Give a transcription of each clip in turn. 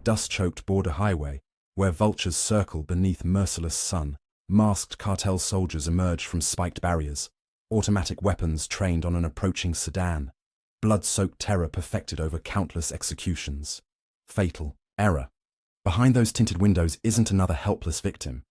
dust-choked border highway, where vultures circle beneath merciless sun, masked cartel soldiers emerge from spiked barriers, automatic weapons trained on an approaching sedan, blood-soaked terror perfected over countless executions. Fatal error. Behind those tinted windows isn't another helpless victim.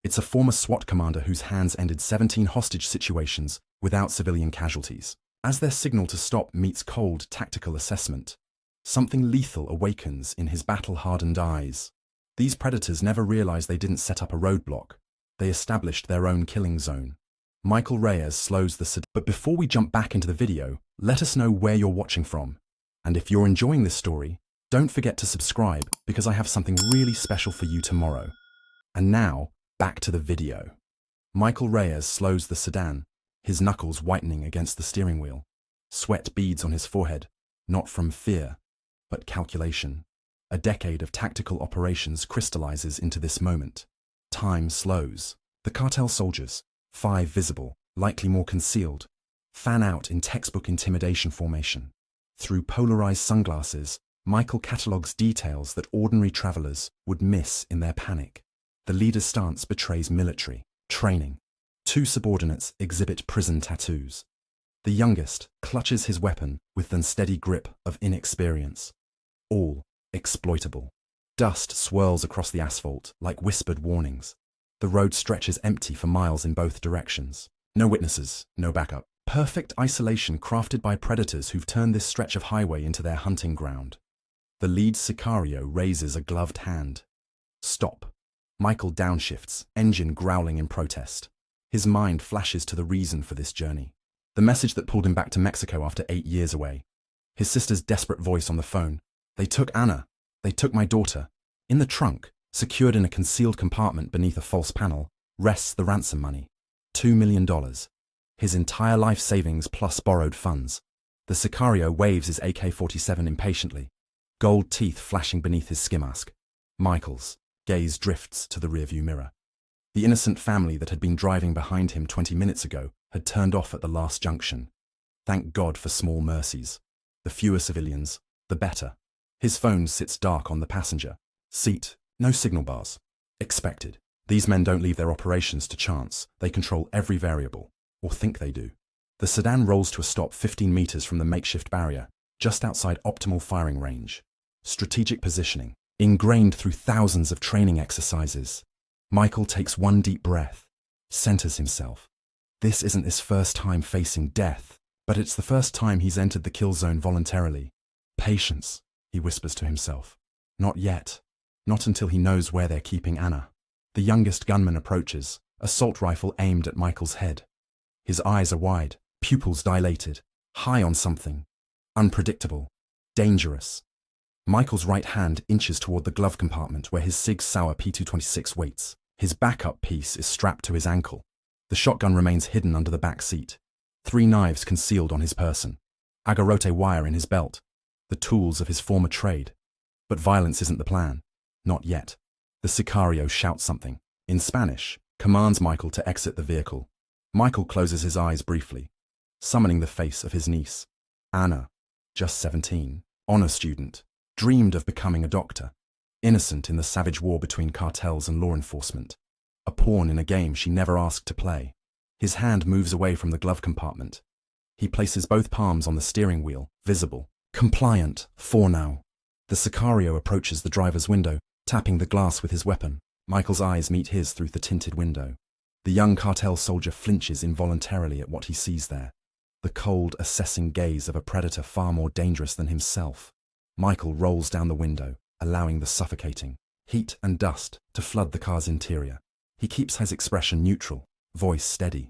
It's a former SWAT commander whose hands ended 17 hostage situations without civilian casualties. As their signal to stop meets cold tactical assessment, something lethal awakens in his battle-hardened eyes. These predators never realized they didn't set up a roadblock. They established their own killing zone. Michael Reyes slows the sedan. But before we jump back into the video, let us know where you're watching from. And if you're enjoying this story, don't forget to subscribe because I have something really special for you tomorrow. And now, back to the video. Michael Reyes slows the sedan, his knuckles whitening against the steering wheel. Sweat beads on his forehead, not from fear, but calculation. A decade of tactical operations crystallizes into this moment. Time slows. The cartel soldiers, 5 visible, likely more concealed, fan out in textbook intimidation formation. Through polarized sunglasses, Michael catalogues details that ordinary travelers would miss in their panic. The leader's stance betrays military training. 2 subordinates exhibit prison tattoos. The youngest clutches his weapon with the unsteady grip of inexperience. All exploitable. Dust swirls across the asphalt like whispered warnings. The road stretches empty for miles in both directions. No witnesses, no backup. Perfect isolation crafted by predators who've turned this stretch of highway into their hunting ground. The lead sicario raises a gloved hand. Stop. Michael downshifts, engine growling in protest. His mind flashes to the reason for this journey. The message that pulled him back to Mexico after 8 years away. His sister's desperate voice on the phone. They took Anna. They took my daughter. In the trunk, secured in a concealed compartment beneath a false panel, rests the ransom money. $2 million. His entire life savings plus borrowed funds. The sicario waves his AK-47 impatiently, gold teeth flashing beneath his ski mask. Michael's gaze drifts to the rearview mirror. The innocent family that had been driving behind him 20 minutes ago had turned off at the last junction. Thank God for small mercies. The fewer civilians, the better. His phone sits dark on the passenger seat, no signal bars. Expected. These men don't leave their operations to chance. They control every variable, or think they do. The sedan rolls to a stop 15 meters from the makeshift barrier, just outside optimal firing range. Strategic positioning, ingrained through thousands of training exercises. Michael takes one deep breath, centers himself. This isn't his first time facing death, but it's the first time he's entered the kill zone voluntarily. Patience, he whispers to himself. Not yet. Not until he knows where they're keeping Anna. The youngest gunman approaches, assault rifle aimed at Michael's head. His eyes are wide, pupils dilated, high on something. Unpredictable. Dangerous. Michael's right hand inches toward the glove compartment where his Sig Sauer P226 waits. His backup piece is strapped to his ankle. The shotgun remains hidden under the back seat. 3 knives concealed on his person. Agarrote wire in his belt. The tools of his former trade. But violence isn't the plan. Not yet. The sicario shouts something. In Spanish, commands Michael to exit the vehicle. Michael closes his eyes briefly, summoning the face of his niece. Anna, just 17, honor student, dreamed of becoming a doctor. Innocent in the savage war between cartels and law enforcement. A pawn in a game she never asked to play. His hand moves away from the glove compartment. He places both palms on the steering wheel, visible. Compliant, for now. The sicario approaches the driver's window, tapping the glass with his weapon. Michael's eyes meet his through the tinted window. The young cartel soldier flinches involuntarily at what he sees there. The cold, assessing gaze of a predator far more dangerous than himself. Michael rolls down the window, allowing the suffocating heat and dust to flood the car's interior. He keeps his expression neutral, voice steady.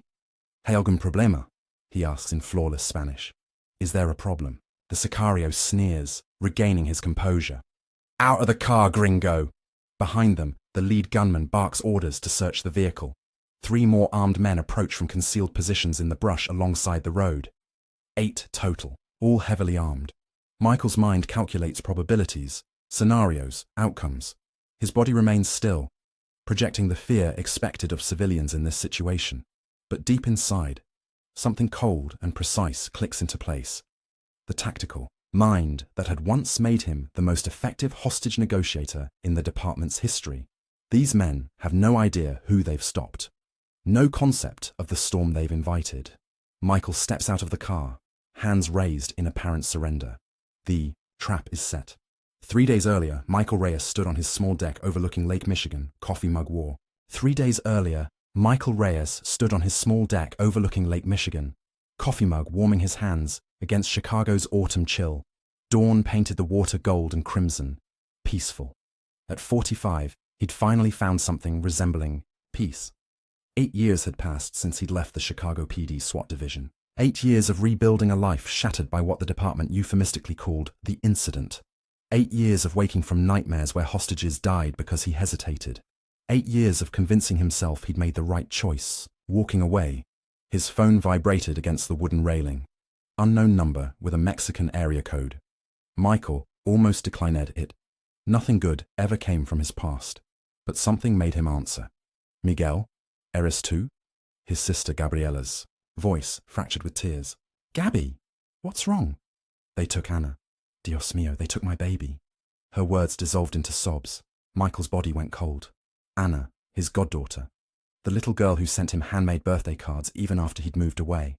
¿Hay algún problema? He asks in flawless Spanish. Is there a problem? The sicario sneers, regaining his composure. Out of the car, gringo! Behind them, the lead gunman barks orders to search the vehicle. 3 more armed men approach from concealed positions in the brush alongside the road. 8 total, all heavily armed. Michael's mind calculates probabilities, scenarios, outcomes. His body remains still, projecting the fear expected of civilians in this situation. But deep inside, something cold and precise clicks into place. The tactical, mind that had once made him the most effective hostage negotiator in the department's history. These men have no idea who they've stopped, no concept of the storm they've invited. Michael steps out of the car, hands raised in apparent surrender. The trap is set. 3 days earlier, Michael Reyes stood on his small deck overlooking Lake Michigan, coffee mug war. 3 days earlier, Michael Reyes stood on his small deck overlooking Lake Michigan, coffee mug warming his hands against Chicago's autumn chill. Dawn painted the water gold and crimson, peaceful. At 45, he'd finally found something resembling peace. 8 years had passed since he'd left the Chicago PD SWAT division. 8 years of rebuilding a life shattered by what the department euphemistically called the incident. 8 years of waking from nightmares where hostages died because he hesitated. 8 years of convincing himself he'd made the right choice, walking away. His phone vibrated against the wooden railing. Unknown number with a Mexican area code. Michael almost declined it. Nothing good ever came from his past. But something made him answer. Miguel? Eres tú? His sister Gabriella's voice fractured with tears. Gabby, what's wrong? They took Anna. Dios mío, they took my baby. Her words dissolved into sobs. Michael's body went cold. Anna, his goddaughter. The little girl who sent him handmade birthday cards even after he'd moved away.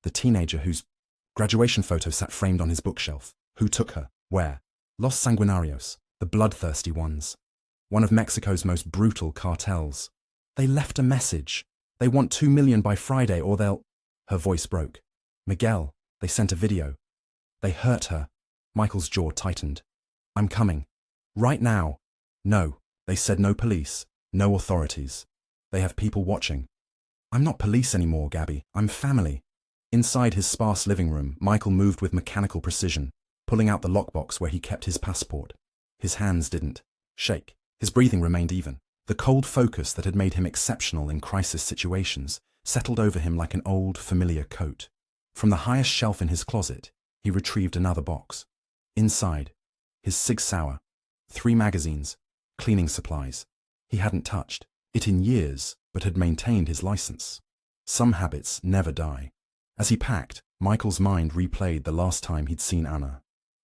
The teenager whose graduation photo sat framed on his bookshelf. Who took her? Where? Los Sanguinarios, the bloodthirsty ones. One of Mexico's most brutal cartels. They left a message. They want 2 million by Friday or they'll... Her voice broke. Miguel, they sent a video. They hurt her. Michael's jaw tightened. I'm coming. Right now. No, they said no police, no authorities. They have people watching. I'm not police anymore, Gabby. I'm family. Inside his sparse living room, Michael moved with mechanical precision, pulling out the lockbox where he kept his passport. His hands didn't shake. His breathing remained even. The cold focus that had made him exceptional in crisis situations settled over him like an old, familiar coat. From the highest shelf in his closet, he retrieved another box. Inside, his Sig Sauer, 3 magazines, cleaning supplies. He hadn't touched it in years, but had maintained his license. Some habits never die. As he packed, Michael's mind replayed the last time he'd seen Anna.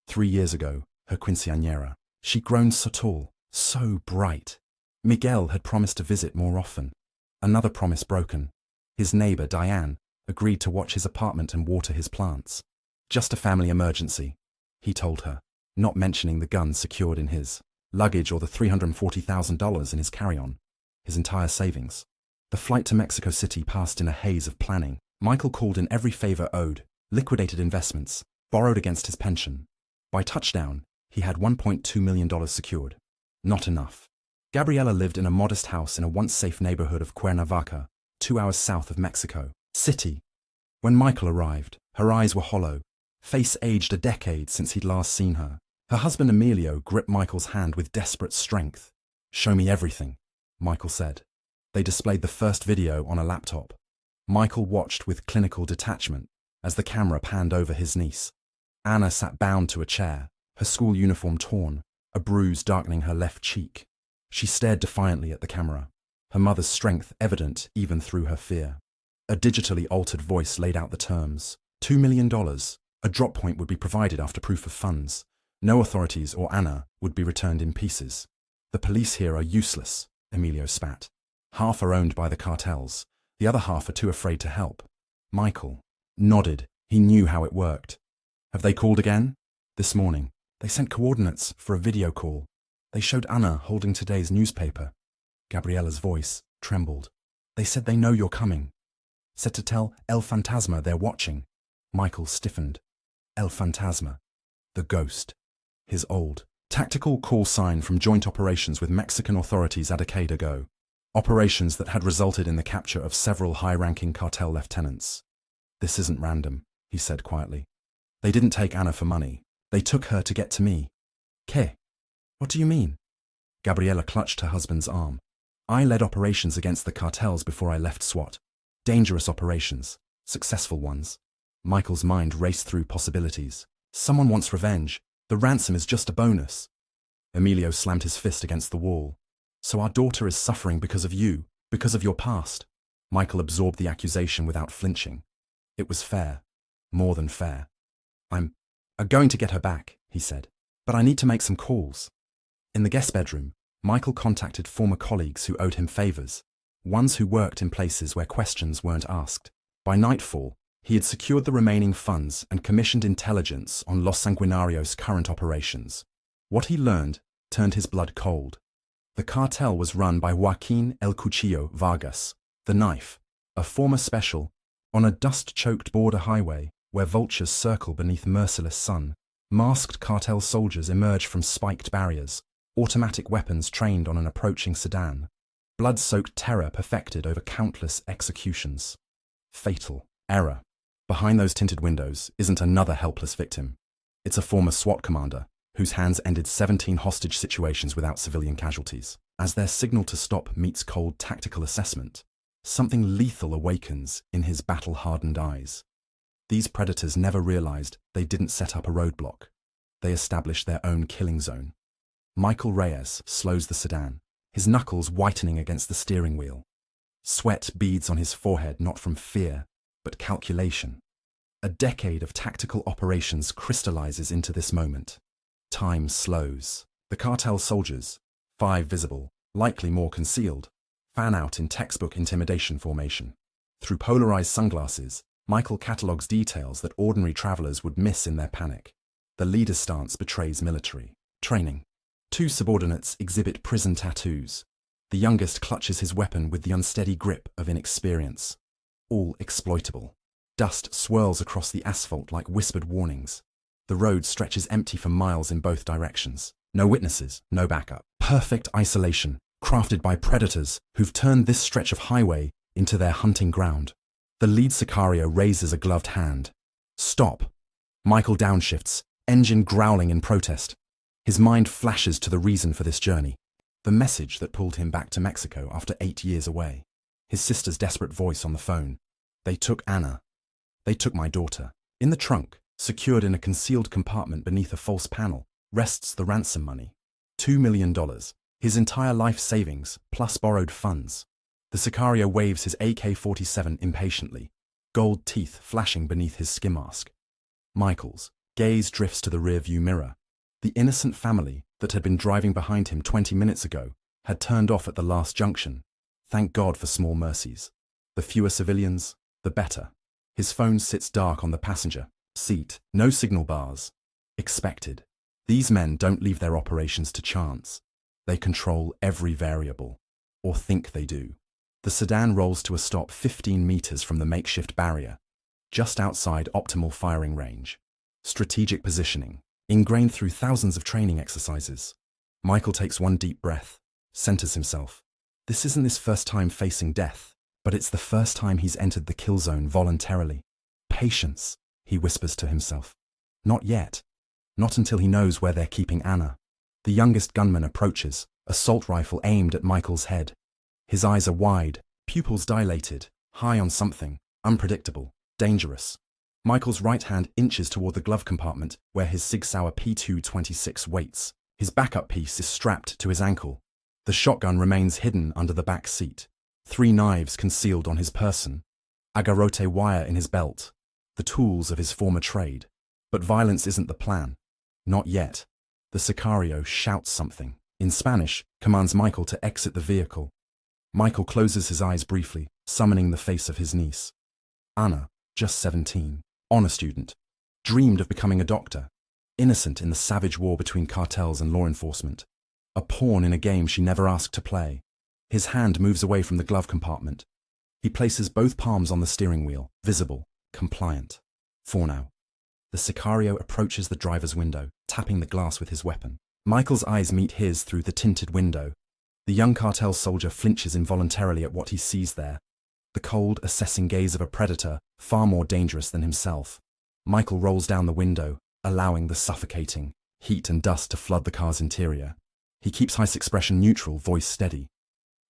3 years ago, her quinceañera. She'd grown so tall, so bright. Miguel had promised to visit more often. Another promise broken. His neighbor, Diane, agreed to watch his apartment and water his plants. Just a family emergency, he told her, not mentioning the gun secured in his luggage or the $340,000 in his carry-on, his entire savings. The flight to Mexico City passed in a haze of planning. Michael called in every favor owed, liquidated investments, borrowed against his pension. By touchdown, he had $1.2 million secured. Not enough. Gabriella lived in a modest house in a once-safe neighborhood of Cuernavaca, 2 hours south of Mexico City. When Michael arrived, her eyes were hollow, face aged a decade since he'd last seen her. Her husband Emilio gripped Michael's hand with desperate strength. Show me everything, Michael said. They displayed the first video on a laptop. Michael watched with clinical detachment as the camera panned over his niece. Anna sat bound to a chair, her school uniform torn, a bruise darkening her left cheek. She stared defiantly at the camera, her mother's strength evident even through her fear. A digitally altered voice laid out the terms. $2 million. A drop point would be provided after proof of funds. No authorities or Anna would be returned in pieces. The police here are useless, Emilio spat. Half are owned by the cartels. The other half are too afraid to help. Michael nodded. He knew how it worked. Have they called again? This morning. They sent coordinates for a video call. They showed Anna holding today's newspaper. Gabriella's voice trembled. They said they know you're coming. Said to tell El Fantasma they're watching. Michael stiffened. El Fantasma. The ghost. His old, tactical call sign from joint operations with Mexican authorities a decade ago. Operations that had resulted in the capture of several high-ranking cartel lieutenants. This isn't random, he said quietly. They didn't take Anna for money. They took her to get to me. ¿Qué? What do you mean? Gabriella clutched her husband's arm. I led operations against the cartels before I left SWAT. Dangerous operations. Successful ones. Michael's mind raced through possibilities. Someone wants revenge. The ransom is just a bonus. Emilio slammed his fist against the wall. So our daughter is suffering because of you, because of your past. Michael absorbed the accusation without flinching. It was fair. More than fair. I'm "I'm going to get her back," he said, "but I need to make some calls." In the guest bedroom, Michael contacted former colleagues who owed him favors, ones who worked in places where questions weren't asked. By nightfall, he had secured the remaining funds and commissioned intelligence on Los Sanguinarios' current operations. What he learned turned his blood cold. The cartel was run by Joaquin El Cuchillo Vargas, the Knife, a former special, on a dust-choked border highway where vultures circle beneath merciless sun. Masked cartel soldiers emerge from spiked barriers, automatic weapons trained on an approaching sedan. Blood-soaked terror perfected over countless executions. Fatal error. Behind those tinted windows isn't another helpless victim. It's a former SWAT commander whose hands ended 17 hostage situations without civilian casualties. As their signal to stop meets cold tactical assessment, something lethal awakens in his battle-hardened eyes. These predators never realized they didn't set up a roadblock. They established their own killing zone. Michael Reyes slows the sedan, his knuckles whitening against the steering wheel. Sweat beads on his forehead not from fear, but calculation. A decade of tactical operations crystallizes into this moment. Time slows. The cartel soldiers, 5 visible, likely more concealed, fan out in textbook intimidation formation. Through polarized sunglasses, Michael catalogues details that ordinary travelers would miss in their panic. The leader's stance betrays military training. 2 subordinates exhibit prison tattoos. The youngest clutches his weapon with the unsteady grip of inexperience. All exploitable. Dust swirls across the asphalt like whispered warnings. The road stretches empty for miles in both directions. No witnesses, no backup. Perfect isolation, crafted by predators who've turned this stretch of highway into their hunting ground. The lead Sicario raises a gloved hand. Stop. Michael downshifts, engine growling in protest. His mind flashes to the reason for this journey. The message that pulled him back to Mexico after 8 years away. His sister's desperate voice on the phone. They took Anna. They took my daughter. In the trunk, secured in a concealed compartment beneath a false panel, rests the ransom money. $2 million. His entire life savings, plus borrowed funds. The Sicario waves his AK-47 impatiently, gold teeth flashing beneath his ski mask. Michael's gaze drifts to the rearview mirror. The innocent family that had been driving behind him 20 minutes ago had turned off at the last junction. Thank God for small mercies. The fewer civilians, the better. His phone sits dark on the passenger seat, no signal bars. Expected. These men don't leave their operations to chance. They control every variable, or think they do. The sedan rolls to a stop 15 meters from the makeshift barrier, just outside optimal firing range. Strategic positioning, ingrained through thousands of training exercises. Michael takes one deep breath, centers himself. This isn't his first time facing death, but it's the first time he's entered the kill zone voluntarily. Patience, he whispers to himself. Not yet. Not until he knows where they're keeping Anna. The youngest gunman approaches, assault rifle aimed at Michael's head. His eyes are wide, pupils dilated, high on something, unpredictable, dangerous. Michael's right hand inches toward the glove compartment where his Sig Sauer P226 waits. His backup piece is strapped to his ankle. The shotgun remains hidden under the back seat. 3 knives concealed on his person. Agarrote wire in his belt. The tools of his former trade. But violence isn't the plan. Not yet. The Sicario shouts something. In Spanish, commands Michael to exit the vehicle. Michael closes his eyes briefly, summoning the face of his niece. Anna, just 17, honor student, dreamed of becoming a doctor, innocent in the savage war between cartels and law enforcement, a pawn in a game she never asked to play. His hand moves away from the glove compartment. He places both palms on the steering wheel, visible, compliant. For now. The Sicario approaches the driver's window, tapping the glass with his weapon. Michael's eyes meet his through the tinted window. The young cartel soldier flinches involuntarily at what he sees there. The cold, assessing gaze of a predator, far more dangerous than himself. Michael rolls down the window, allowing the suffocating heat and dust to flood the car's interior. He keeps his expression neutral, voice steady.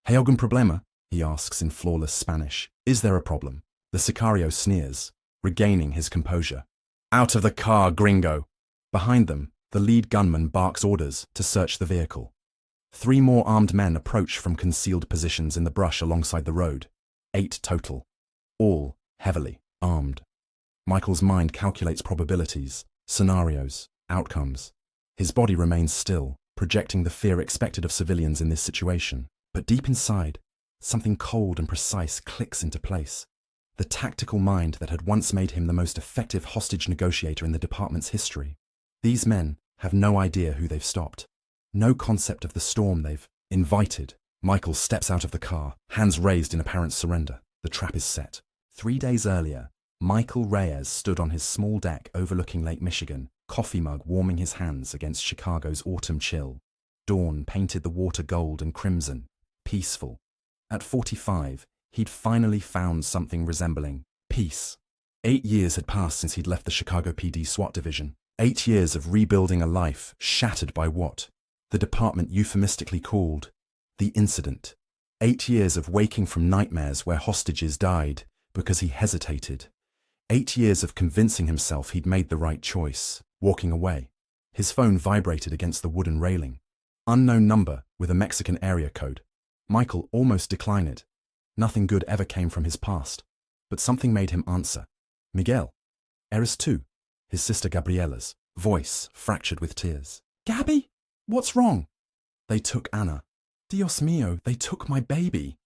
"Hay algún problema?" he asks in flawless Spanish. Is there a problem? The Sicario sneers, regaining his composure. "Out of the car, gringo!" Behind them, the lead gunman barks orders to search the vehicle. 3 more armed men approach from concealed positions in the brush alongside the road. 8 total. All heavily armed. Michael's mind calculates probabilities. Scenarios, outcomes. His body remains still, projecting the fear expected of civilians in this situation. But deep inside, something cold and precise clicks into place. The tactical mind that had once made him the most effective hostage negotiator in the department's history. These men have no idea who they've stopped. No concept of the storm they've invited. Michael steps out of the car, hands raised in apparent surrender. The trap is set. 3 days earlier, Michael Reyes stood on his small deck overlooking Lake Michigan, coffee mug warming his hands against Chicago's autumn chill. Dawn painted the water gold and crimson, peaceful. At 45, he'd finally found something resembling peace. 8 years had passed since he'd left the Chicago PD SWAT division. 8 years of rebuilding a life shattered by what the department euphemistically called the incident. 8 years of waking from nightmares where hostages died because he hesitated. 8 years of convincing himself he'd made the right choice, walking away. His phone vibrated against the wooden railing. Unknown number with a Mexican area code. Michael almost declined it. Nothing good ever came from his past. But something made him answer. Miguel. Eres tú? His sister Gabriela's voice fractured with tears. Gabby? What's wrong? They took Anna. Dios mío, they took my baby.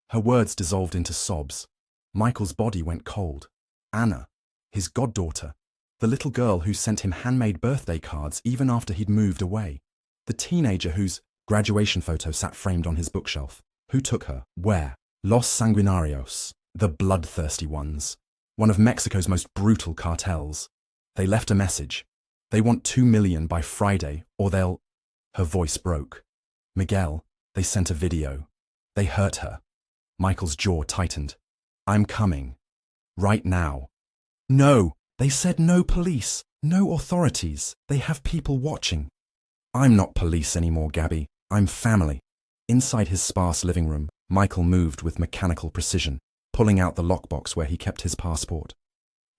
Her words dissolved into sobs. Michael's body went cold. Anna, his goddaughter, the little girl who sent him handmade birthday cards even after he'd moved away. The teenager whose graduation photo sat framed on his bookshelf. Who took her? Where? Los Sanguinarios, the bloodthirsty ones. One of Mexico's most brutal cartels. They left a message. They want $2 million by Friday, or they'll... Her voice broke. Miguel, they sent a video. They hurt her. Michael's jaw tightened. I'm coming. Right now. No, they said no police, no authorities. They have people watching. I'm not police anymore, Gabby. I'm family. Inside his sparse living room, Michael moved with mechanical precision, pulling out the lockbox where he kept his passport.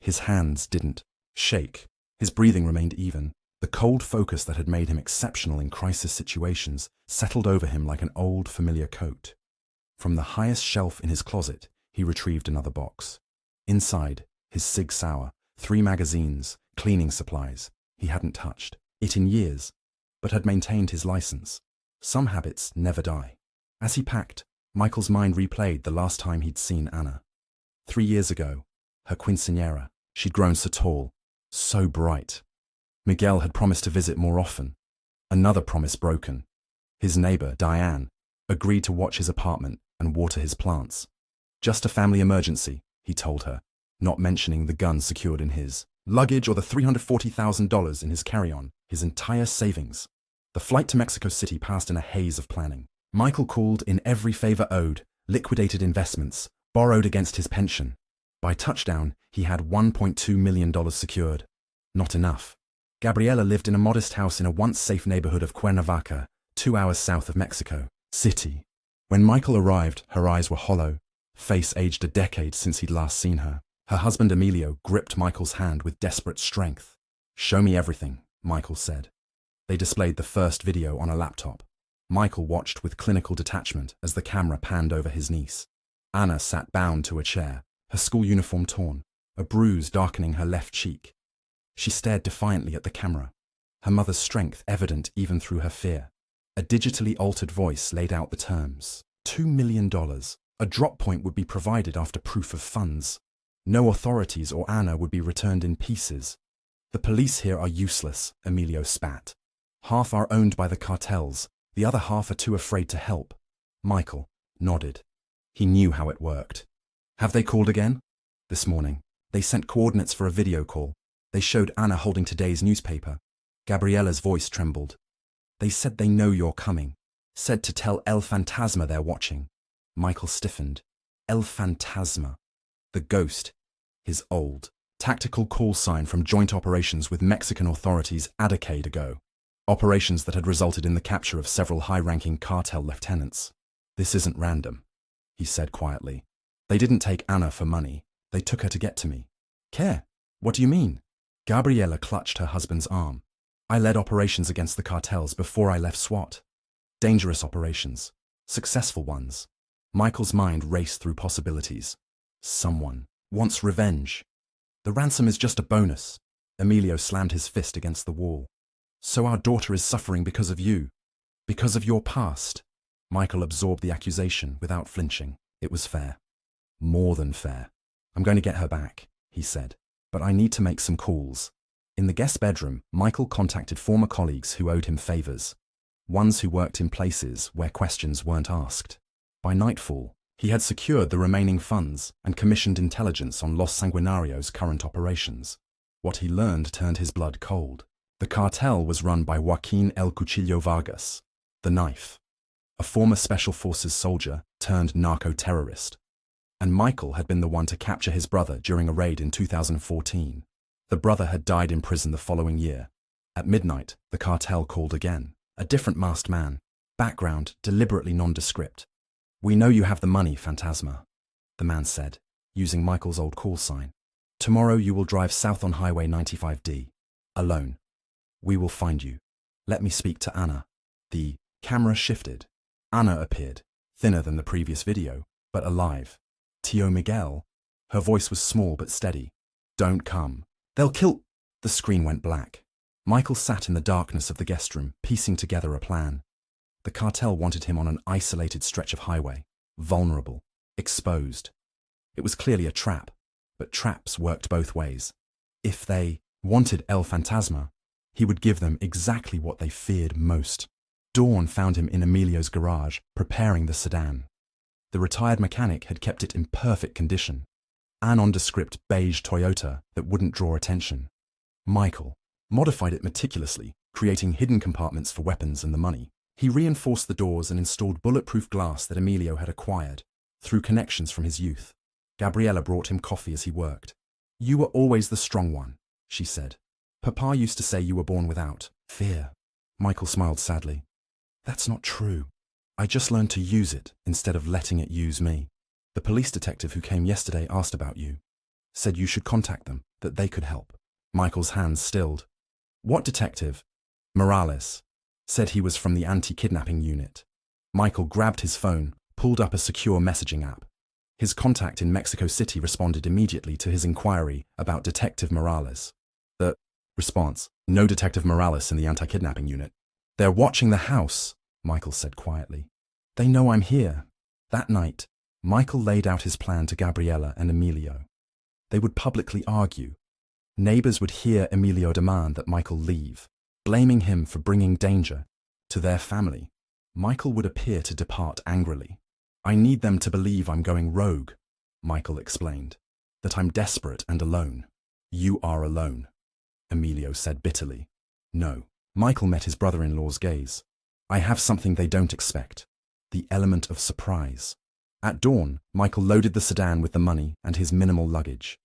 His hands didn't shake. His breathing remained even. The cold focus that had made him exceptional in crisis situations settled over him like an old, familiar coat. From the highest shelf in his closet, he retrieved another box. Inside, his Sig Sauer, 3 magazines, cleaning supplies. He hadn't touched it in years, but had maintained his license. Some habits never die. As he packed, Michael's mind replayed the last time he'd seen Anna. 3 years ago, her quinceañera. She'd grown so tall, so bright. Miguel had promised to visit more often. Another promise broken. His neighbor, Diane, agreed to watch his apartment and water his plants. Just a family emergency, he told her, not mentioning the gun secured in his luggage or the $340,000 in his carry-on, his entire savings. The flight to Mexico City passed in a haze of planning. Michael called in every favor owed, liquidated investments, borrowed against his pension. By touchdown, he had $1.2 million secured. Not enough. Gabriela lived in a modest house in a once-safe neighborhood of Cuernavaca, 2 hours south of Mexico City. When Michael arrived, her eyes were hollow, face aged a decade since he'd last seen her. Her husband Emilio gripped Michael's hand with desperate strength. Show me everything, Michael said. They displayed the first video on a laptop. Michael watched with clinical detachment as the camera panned over his niece. Anna sat bound to a chair, her school uniform torn, a bruise darkening her left cheek. She stared defiantly at the camera, her mother's strength evident even through her fear. A digitally altered voice laid out the terms. $2 million. A drop point would be provided after proof of funds. No authorities or Anna would be returned in pieces. The police here are useless, Emilio spat. Half are owned by the cartels, the other half are too afraid to help. Michael nodded. He knew how it worked. Have they called again? This morning. They sent coordinates for a video call. They showed Anna holding today's newspaper. Gabriela's voice trembled. They said they know you're coming. Said to tell El Fantasma they're watching. Michael stiffened. El Fantasma. The ghost. His old, tactical call sign from joint operations with Mexican authorities a decade ago. Operations that had resulted in the capture of several high-ranking cartel lieutenants. This isn't random, he said quietly. They didn't take Anna for money. They took her to get to me. Care? What do you mean? Gabriela clutched her husband's arm. I led operations against the cartels before I left SWAT. Dangerous operations. Successful ones. Michael's mind raced through possibilities. Someone wants revenge. The ransom is just a bonus. Emilio slammed his fist against the wall. So our daughter is suffering because of you. Because of your past. Michael absorbed the accusation without flinching. It was fair. More than fair. I'm going to get her back, he said. But I need to make some calls. In the guest bedroom, Michael contacted former colleagues who owed him favors. Ones who worked in places where questions weren't asked. By nightfall, he had secured the remaining funds and commissioned intelligence on Los Sanguinarios' current operations. What he learned turned his blood cold. The cartel was run by Joaquin El Cuchillo Vargas, the Knife, a former Special Forces soldier turned narco-terrorist. And Michael had been the one to capture his brother during a raid in 2014. The brother had died in prison the following year. At midnight, the cartel called again. A different masked man. Background deliberately nondescript. "We know you have the money, Phantasma," the man said, using Michael's old call sign. "Tomorrow you will drive south on Highway 95D. Alone. We will find you. Let me speak to Anna." The camera shifted. Anna appeared, thinner than the previous video, but alive. "Tio Miguel." Her voice was small but steady. "Don't come. They'll kill—" The screen went black. Michael sat in the darkness of the guest room, piecing together a plan. The cartel wanted him on an isolated stretch of highway, vulnerable, exposed. It was clearly a trap, but traps worked both ways. If they wanted El Phantasma, he would give them exactly what they feared most. Dawn found him in Emilio's garage, preparing the sedan. The retired mechanic had kept it in perfect condition, a nondescript beige Toyota that wouldn't draw attention. Michael modified it meticulously, creating hidden compartments for weapons and the money. He reinforced the doors and installed bulletproof glass that Emilio had acquired through connections from his youth. Gabriella brought him coffee as he worked. "You were always the strong one," she said. "Papa used to say you were born without fear." Michael smiled sadly. "That's not true. I just learned to use it instead of letting it use me. The police detective who came yesterday asked about you. Said you should contact them, that they could help." Michael's hands stilled. "What detective?" "Morales. Said he was from the anti-kidnapping unit." Michael grabbed his phone, pulled up a secure messaging app. His contact in Mexico City responded immediately to his inquiry about Detective Morales. The response: "No Detective Morales in the anti-kidnapping unit." "They're watching the house," Michael said quietly. "They know I'm here." That night, Michael laid out his plan to Gabriella and Emilio. They would publicly argue. Neighbors would hear Emilio demand that Michael leave, blaming him for bringing danger to their family. Michael would appear to depart angrily. "I need them to believe I'm going rogue," Michael explained, "that I'm desperate and alone." "You are alone," Emilio said bitterly. "No." Michael met his brother-in-law's gaze. "I have something they don't expect. The element of surprise." At dawn, Michael loaded the sedan with the money and his minimal luggage.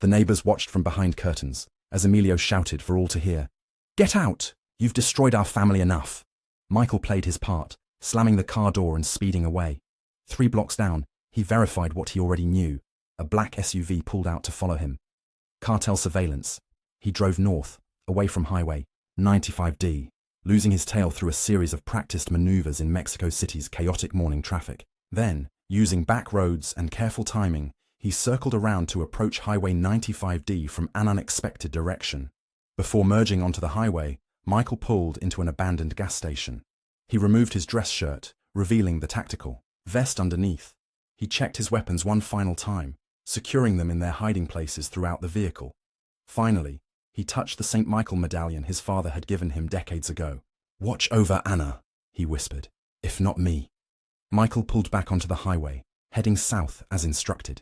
The neighbors watched from behind curtains as Emilio shouted for all to hear, "Get out! You've destroyed our family enough." Michael played his part, slamming the car door and speeding away. 3 blocks down, he verified what he already knew. A black SUV pulled out to follow him. Cartel surveillance. He drove north, away from Highway 95D, losing his tail through a series of practiced maneuvers in Mexico City's chaotic morning traffic. Then, using back roads and careful timing, he circled around to approach Highway 95D from an unexpected direction. Before merging onto the highway, Michael pulled into an abandoned gas station. He removed his dress shirt, revealing the tactical vest underneath. He checked his weapons one final time, securing them in their hiding places throughout the vehicle. Finally, he touched the St. Michael medallion his father had given him decades ago. "Watch over Anna," he whispered. "If not me." Michael pulled back onto the highway, heading south as instructed.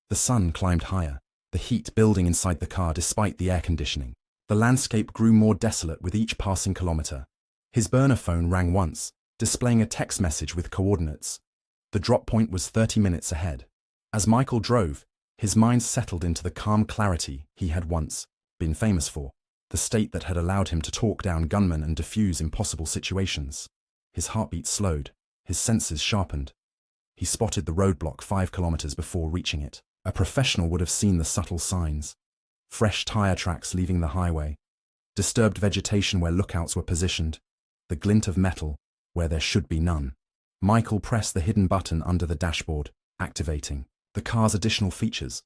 The sun climbed higher, the heat building inside the car despite the air conditioning. The landscape grew more desolate with each passing kilometer. His burner phone rang once, displaying a text message with coordinates. The drop point was 30 minutes ahead. As Michael drove, his mind settled into the calm clarity he had once been famous for, the state that had allowed him to talk down gunmen and defuse impossible situations. His heartbeat slowed, his senses sharpened. He spotted the roadblock 5 kilometers before reaching it. A professional would have seen the subtle signs. Fresh tire tracks leaving the highway, disturbed vegetation where lookouts were positioned, the glint of metal where there should be none. Michael pressed the hidden button under the dashboard, activating the car's additional features.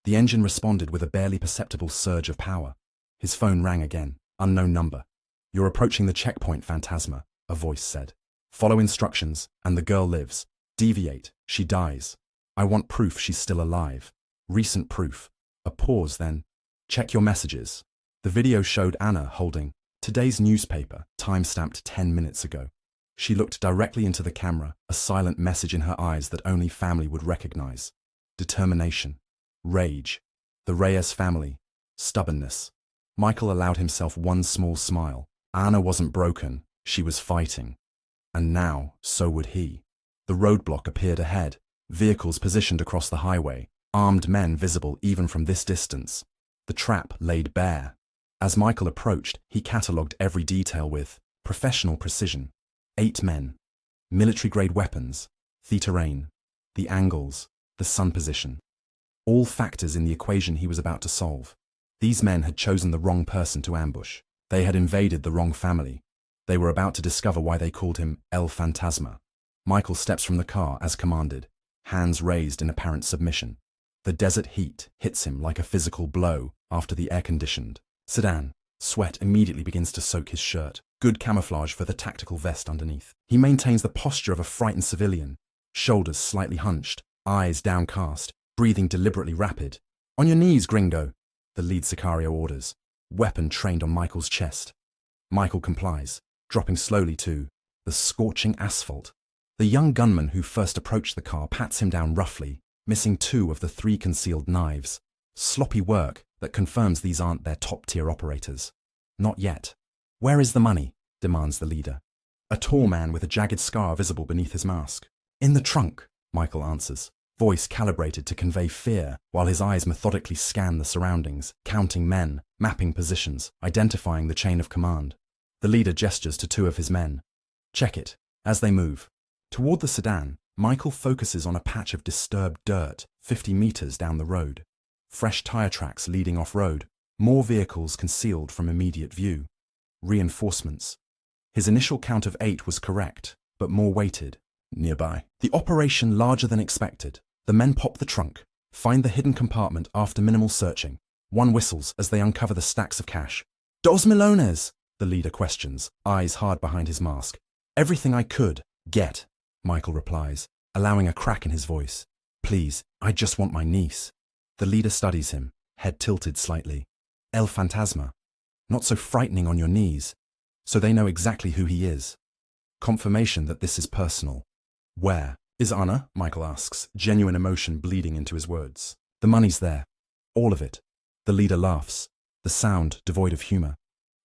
The engine responded with a barely perceptible surge of power. His phone rang again. Unknown number. "You're approaching the checkpoint, Phantasma," a voice said. "Follow instructions, and the girl lives. Deviate, she dies. I want proof she's still alive. Recent proof." A pause, then, "Check your messages." The video showed Anna holding today's newspaper, time-stamped 10 minutes ago. She looked directly into the camera, a silent message in her eyes that only family would recognize. Determination. Rage. The Reyes family. Stubbornness. Michael allowed himself one small smile. Anna wasn't broken, she was fighting. And now, so would he. The roadblock appeared ahead, vehicles positioned across the highway, armed men visible even from this distance. The trap laid bare. As Michael approached, he catalogued every detail with professional precision. 8 men. Military-grade weapons. The terrain. The angles. The sun position. All factors in the equation he was about to solve. These men had chosen the wrong person to ambush. They had invaded the wrong family. They were about to discover why they called him El Fantasma. Michael steps from the car as commanded, hands raised in apparent submission. The desert heat hits him like a physical blow after the air-conditioned sedan. Sweat immediately begins to soak his shirt. Good camouflage for the tactical vest underneath. He maintains the posture of a frightened civilian, shoulders slightly hunched, eyes downcast, breathing deliberately rapid. "On your knees, gringo," the lead Sicario orders, weapon trained on Michael's chest. Michael complies, dropping slowly to the scorching asphalt. The young gunman who first approached the car pats him down roughly, missing 2 of the 3 concealed knives. Sloppy work that confirms these aren't their top-tier operators. Not yet. "Where is the money?" demands the leader. A tall man with a jagged scar visible beneath his mask. "In the trunk," Michael answers, voice calibrated to convey fear, while his eyes methodically scan the surroundings, counting men, mapping positions, identifying the chain of command. The leader gestures to 2 of his men. "Check it." As they move toward the sedan, Michael focuses on a patch of disturbed dirt 50 meters down the road. Fresh tire tracks leading off-road, more vehicles concealed from immediate view. Reinforcements. His initial count of 8 was correct, but more waited. Nearby. The operation larger than expected. The men pop the trunk, find the hidden compartment after minimal searching. One whistles as they uncover the stacks of cash. "Dos milones?" the leader questions, eyes hard behind his mask. "Everything I could get," Michael replies, allowing a crack in his voice. "Please, I just want my niece." The leader studies him, head tilted slightly. El Fantasma. Not so frightening on your knees. So they know exactly who he is. Confirmation that this is personal. "Where is Anna?" Michael asks, genuine emotion bleeding into his words. "The money's there. All of it." The leader laughs, the sound devoid of humor.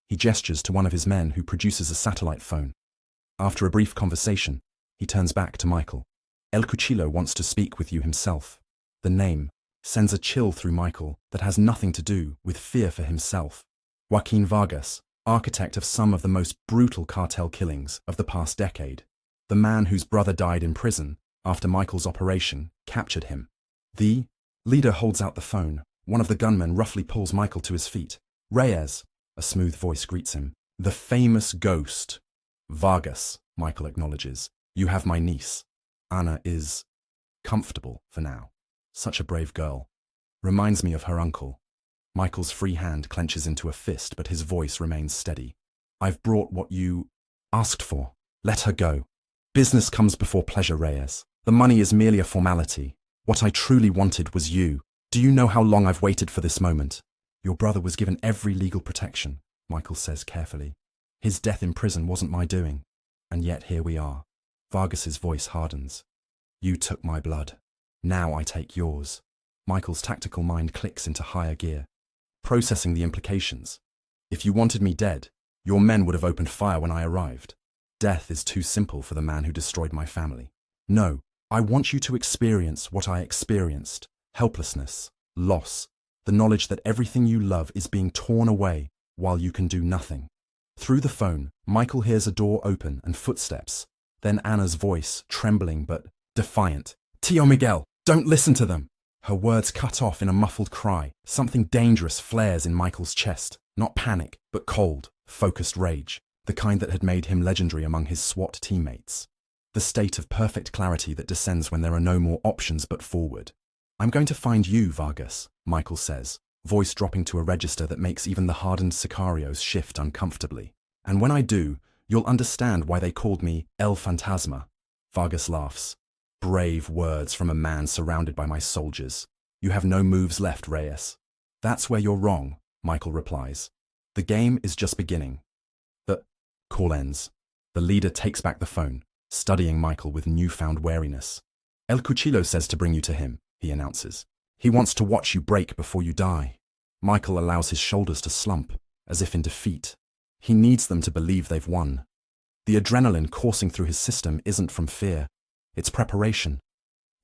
He gestures to one of his men who produces a satellite phone. After a brief conversation, he turns back to Michael. "El Cuchillo wants to speak with you himself." The name sends a chill through Michael that has nothing to do with fear for himself. Joaquin Vargas, architect of some of the most brutal cartel killings of the past decade. The man whose brother died in prison after Michael's operation captured him. The leader holds out the phone. One of the gunmen roughly pulls Michael to his feet. "Reyes," a smooth voice greets him. "The famous ghost." "Vargas," Michael acknowledges. "You have my niece. Anna is comfortable for now. Such a brave girl. Reminds me of her uncle." Michael's free hand clenches into a fist, but his voice remains steady. "I've brought what you asked for. Let her go. Business comes before pleasure, Reyes. The money is merely a formality. What I truly wanted was you. Do you know how long I've waited for this moment?" "Your brother was given every legal protection," Michael says carefully. "His death in prison wasn't my doing. And yet here we are." Vargas's voice hardens. "You took my blood. Now I take yours." Michael's tactical mind clicks into higher gear, processing the implications. "If you wanted me dead, your men would have opened fire when I arrived. Death is too simple for the man who destroyed my family. No, I want you to experience what I experienced. Helplessness, loss, the knowledge that everything you love is being torn away while you can do nothing." Through the phone, Michael hears a door open and footsteps, then Anna's voice, trembling but defiant. "Tio Miguel, don't listen to them." Her words cut off in a muffled cry. Something dangerous flares in Michael's chest. Not panic, but cold, focused rage. The kind that had made him legendary among his SWAT teammates. The state of perfect clarity that descends when there are no more options but forward. "I'm going to find you, Vargas," Michael says, voice dropping to a register that makes even the hardened sicarios shift uncomfortably. And when I do, you'll understand why they called me El Fantasma. Vargas laughs. Brave words from a man surrounded by my soldiers. You have no moves left, Reyes. That's where you're wrong, Michael replies. The game is just beginning. The call ends. The leader takes back the phone, studying Michael with newfound wariness. El Cuchillo says to bring you to him, he announces. He wants to watch you break before you die. Michael allows his shoulders to slump, as if in defeat. He needs them to believe they've won. The adrenaline coursing through his system isn't from fear. It's preparation.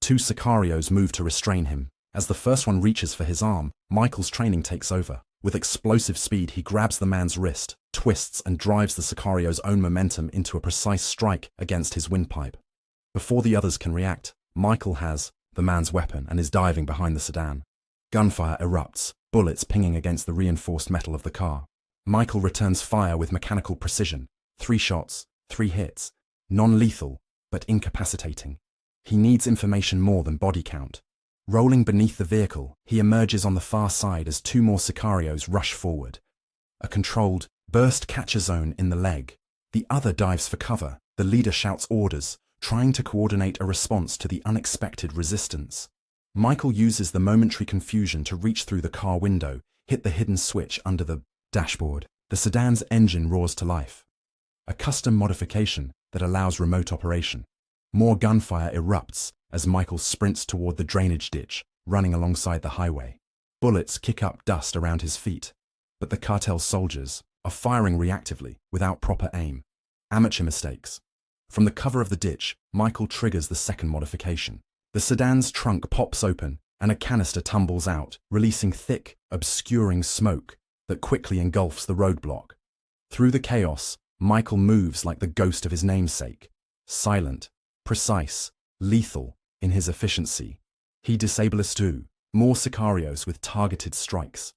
2 sicarios move to restrain him. As the first one reaches for his arm, Michael's training takes over. With explosive speed, he grabs the man's wrist, twists and drives the sicario's own momentum into a precise strike against his windpipe. Before the others can react, Michael has the man's weapon and is diving behind the sedan. Gunfire erupts, bullets pinging against the reinforced metal of the car. Michael returns fire with mechanical precision. 3 shots, 3 hits. Non-lethal, but incapacitating. He needs information more than body count. Rolling beneath the vehicle, he emerges on the far side as 2 more sicarios rush forward. A controlled burst catcher zone in the leg. The other dives for cover. The leader shouts orders, trying to coordinate a response to the unexpected resistance. Michael uses the momentary confusion to reach through the car window, hit the hidden switch under the dashboard. The sedan's engine roars to life. A custom modification that allows remote operation. More gunfire erupts as Michael sprints toward the drainage ditch, running alongside the highway. Bullets kick up dust around his feet, but the cartel soldiers are firing reactively without proper aim. Amateur mistakes. From the cover of the ditch, Michael triggers the second modification. The sedan's trunk pops open and a canister tumbles out, releasing thick, obscuring smoke that quickly engulfs the roadblock. Through the chaos, Michael moves like the ghost of his namesake, silent, precise, lethal in his efficiency. He disables 2 more sicarios with targeted strikes.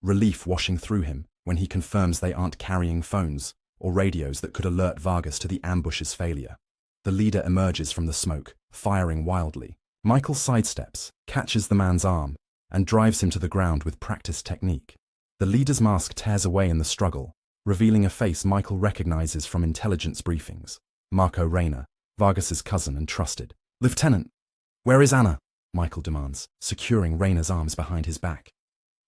Relief washing through him when he confirms they aren't carrying phones or radios that could alert Vargas to the ambush's failure. The leader emerges from the smoke, firing wildly. Michael sidesteps, catches the man's arm, and drives him to the ground with practiced technique. The leader's mask tears away in the struggle, revealing a face Michael recognizes from intelligence briefings. Marco Reyna, Vargas's cousin and trusted. Lieutenant, where is Anna? Michael demands, securing Reyna's arms behind his back.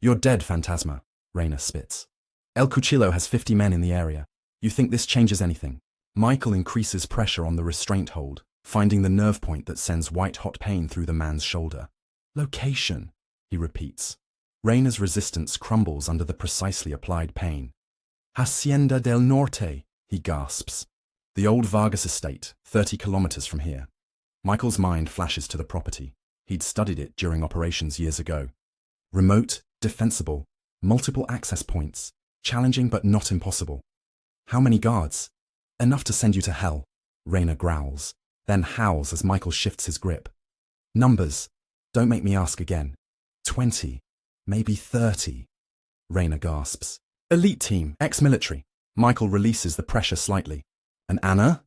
You're dead, Fantasma, Reyna spits. El Cuchillo has 50 men in the area. You think this changes anything? Michael increases pressure on the restraint hold, finding the nerve point that sends white-hot pain through the man's shoulder. Location, he repeats. Reyna's resistance crumbles under the precisely applied pain. Hacienda del Norte, he gasps. The old Vargas estate, 30 kilometers from here. Michael's mind flashes to the property. He'd studied it during operations years ago. Remote, defensible, multiple access points, challenging but not impossible. How many guards? Enough to send you to hell, Reyna growls, then howls as Michael shifts his grip. Numbers. Don't make me ask again. 20, maybe 30, Reyna gasps. Elite team, ex-military. Michael releases the pressure slightly. And Anna?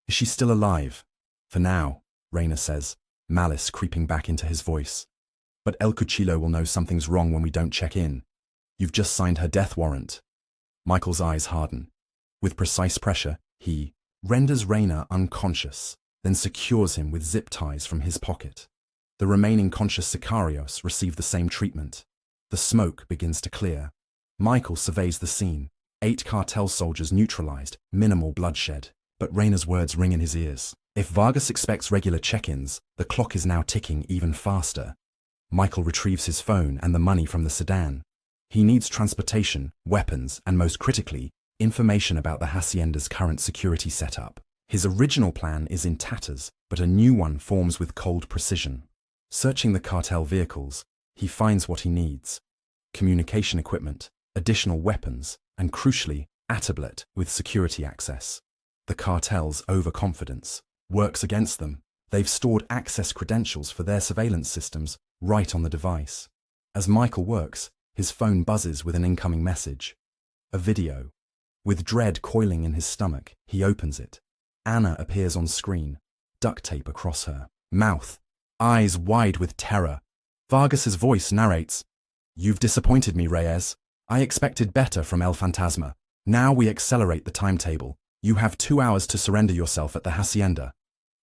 Is she still alive? For now, Reyna says, malice creeping back into his voice. But El Cuchillo will know something's wrong when we don't check in. You've just signed her death warrant. Michael's eyes harden. With precise pressure, he renders Reyna unconscious, then secures him with zip ties from his pocket. The remaining conscious sicarios receive the same treatment. The smoke begins to clear. Michael surveys the scene. 8 cartel soldiers neutralized, minimal bloodshed. But Reyna's words ring in his ears. If Vargas expects regular check-ins, the clock is now ticking even faster. Michael retrieves his phone and the money from the sedan. He needs transportation, weapons, and most critically, information about the Hacienda's current security setup. His original plan is in tatters, but a new one forms with cold precision. Searching the cartel vehicles, he finds what he needs. Communication equipment, additional weapons, and crucially, a tablet with security access. The cartel's overconfidence works against them. They've stored access credentials for their surveillance systems right on the device. As Michael works, his phone buzzes with an incoming message. A video. With dread coiling in his stomach, he opens it. Anna appears on screen, duct tape across her mouth, eyes wide with terror. Vargas's voice narrates, You've disappointed me, Reyes. I expected better from El Fantasma. Now we accelerate the timetable. You have 2 hours to surrender yourself at the hacienda.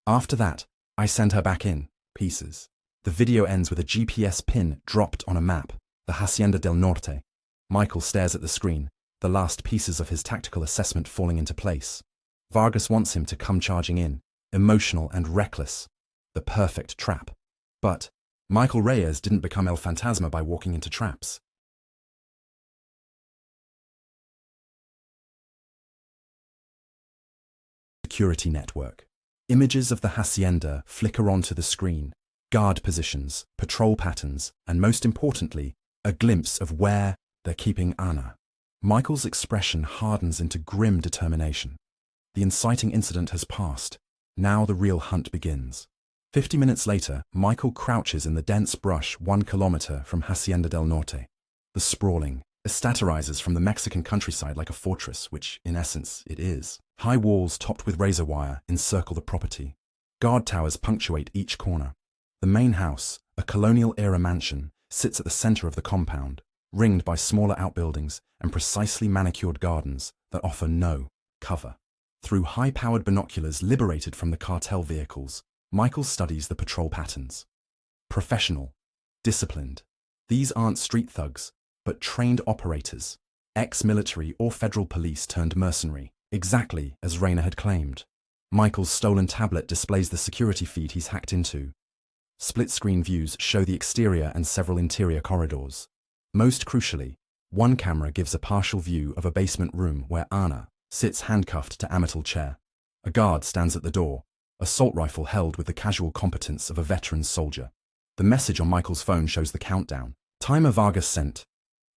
After that, I send her back in pieces. The video ends with a GPS pin dropped on a map, the Hacienda del Norte. Michael stares at the screen, the last pieces of his tactical assessment falling into place. Vargas wants him to come charging in, emotional and reckless. The perfect trap. But Michael Reyes didn't become El Fantasma by walking into traps. Security network. Images of the hacienda flicker onto the screen. Guard positions, patrol patterns, and most importantly, a glimpse of where they're keeping Ana. Michael's expression hardens into grim determination. The inciting incident has passed. Now the real hunt begins. 50 minutes later, Michael crouches in the dense brush 1 kilometer from Hacienda del Norte. The sprawling estatizes from the Mexican countryside like a fortress, which, in essence, it is. High walls topped with razor wire encircle the property. Guard towers punctuate each corner. The main house, a colonial-era mansion, sits at the center of the compound, ringed by smaller outbuildings and precisely manicured gardens that offer no cover. Through high-powered binoculars liberated from the cartel vehicles, Michael studies the patrol patterns. Professional, disciplined. These aren't street thugs, but trained operators, ex-military or federal police turned mercenary, exactly as Reyna had claimed. Michael's stolen tablet displays the security feed he's hacked into. Split-screen views show the exterior and several interior corridors. Most crucially, one camera gives a partial view of a basement room where Ana sits handcuffed to a metal chair. A guard stands at the door, assault rifle held with the casual competence of a veteran soldier. The message on Michael's phone shows the countdown. Timer Vargas sent.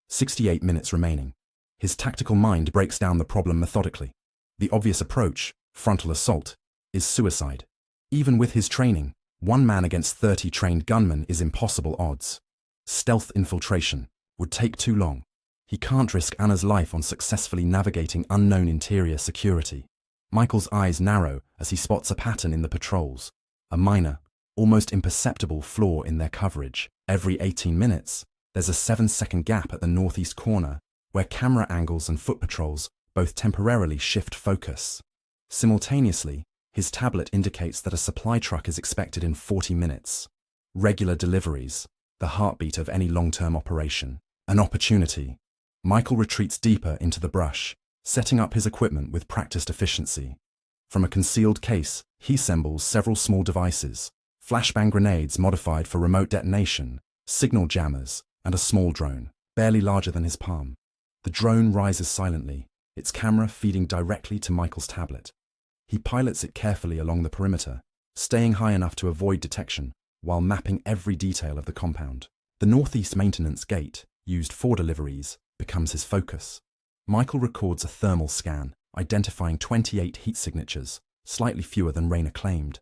68 minutes remaining. His tactical mind breaks down the problem methodically. The obvious approach, frontal assault, is suicide. Even with his training, 1 man against 30 trained gunmen is impossible odds. Stealth infiltration would take too long. He can't risk Ana's life on successfully navigating unknown interior security. Michael's eyes narrow as he spots a pattern in the patrols, a minor, almost imperceptible flaw in their coverage. Every 18 minutes, there's a 7-second gap at the northeast corner where camera angles and foot patrols both temporarily shift focus. Simultaneously, his tablet indicates that a supply truck is expected in 40 minutes. Regular deliveries, the heartbeat of any long-term operation. An opportunity. Michael retreats deeper into the brush, setting up his equipment with practiced efficiency. From a concealed case, he assembles several small devices, flashbang grenades modified for remote detonation, signal jammers, and a small drone, barely larger than his palm. The drone rises silently, its camera feeding directly to Michael's tablet. He pilots it carefully along the perimeter, staying high enough to avoid detection, while mapping every detail of the compound. The northeast maintenance gate, used for deliveries, becomes his focus. Michael records a thermal scan, identifying 28 heat signatures, slightly fewer than Reyna claimed.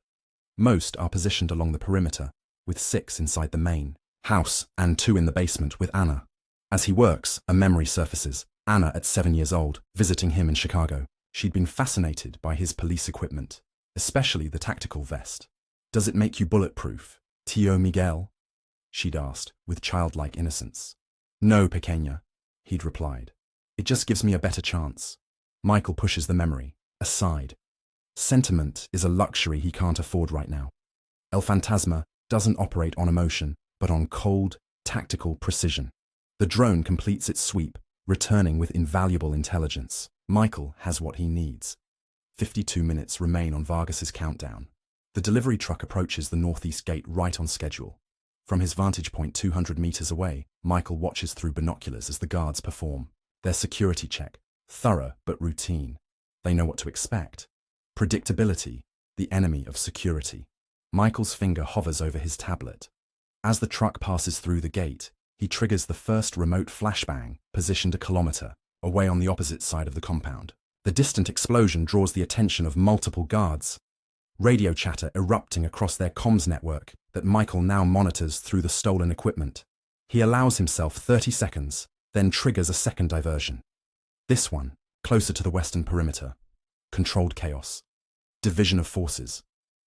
Most are positioned along the perimeter, with 6 inside the main house and 2 in the basement with Ana. As he works, a memory surfaces. Ana at 7 years old, visiting him in Chicago. She'd been fascinated by his police equipment, especially the tactical vest. "Does it make you bulletproof, Tío Miguel?" she'd asked, with childlike innocence. "No, pequeña," he'd replied. "It just gives me a better chance." Michael pushes the memory aside. Sentiment is a luxury he can't afford right now. El Fantasma doesn't operate on emotion, but on cold, tactical precision. The drone completes its sweep, returning with invaluable intelligence. Michael has what he needs. 52 minutes remain on Vargas's countdown. The delivery truck approaches the northeast gate right on schedule. From his vantage point 200 meters away, Michael watches through binoculars as the guards perform their security check, thorough but routine. They know what to expect. Predictability, the enemy of security. Michael's finger hovers over his tablet. As the truck passes through the gate, he triggers the first remote flashbang, positioned a kilometer away on the opposite side of the compound. The distant explosion draws the attention of multiple guards. Radio chatter erupting across their comms network that Michael now monitors through the stolen equipment. He allows himself 30 seconds, then triggers a second diversion. This one, closer to the western perimeter. Controlled chaos. Division of forces.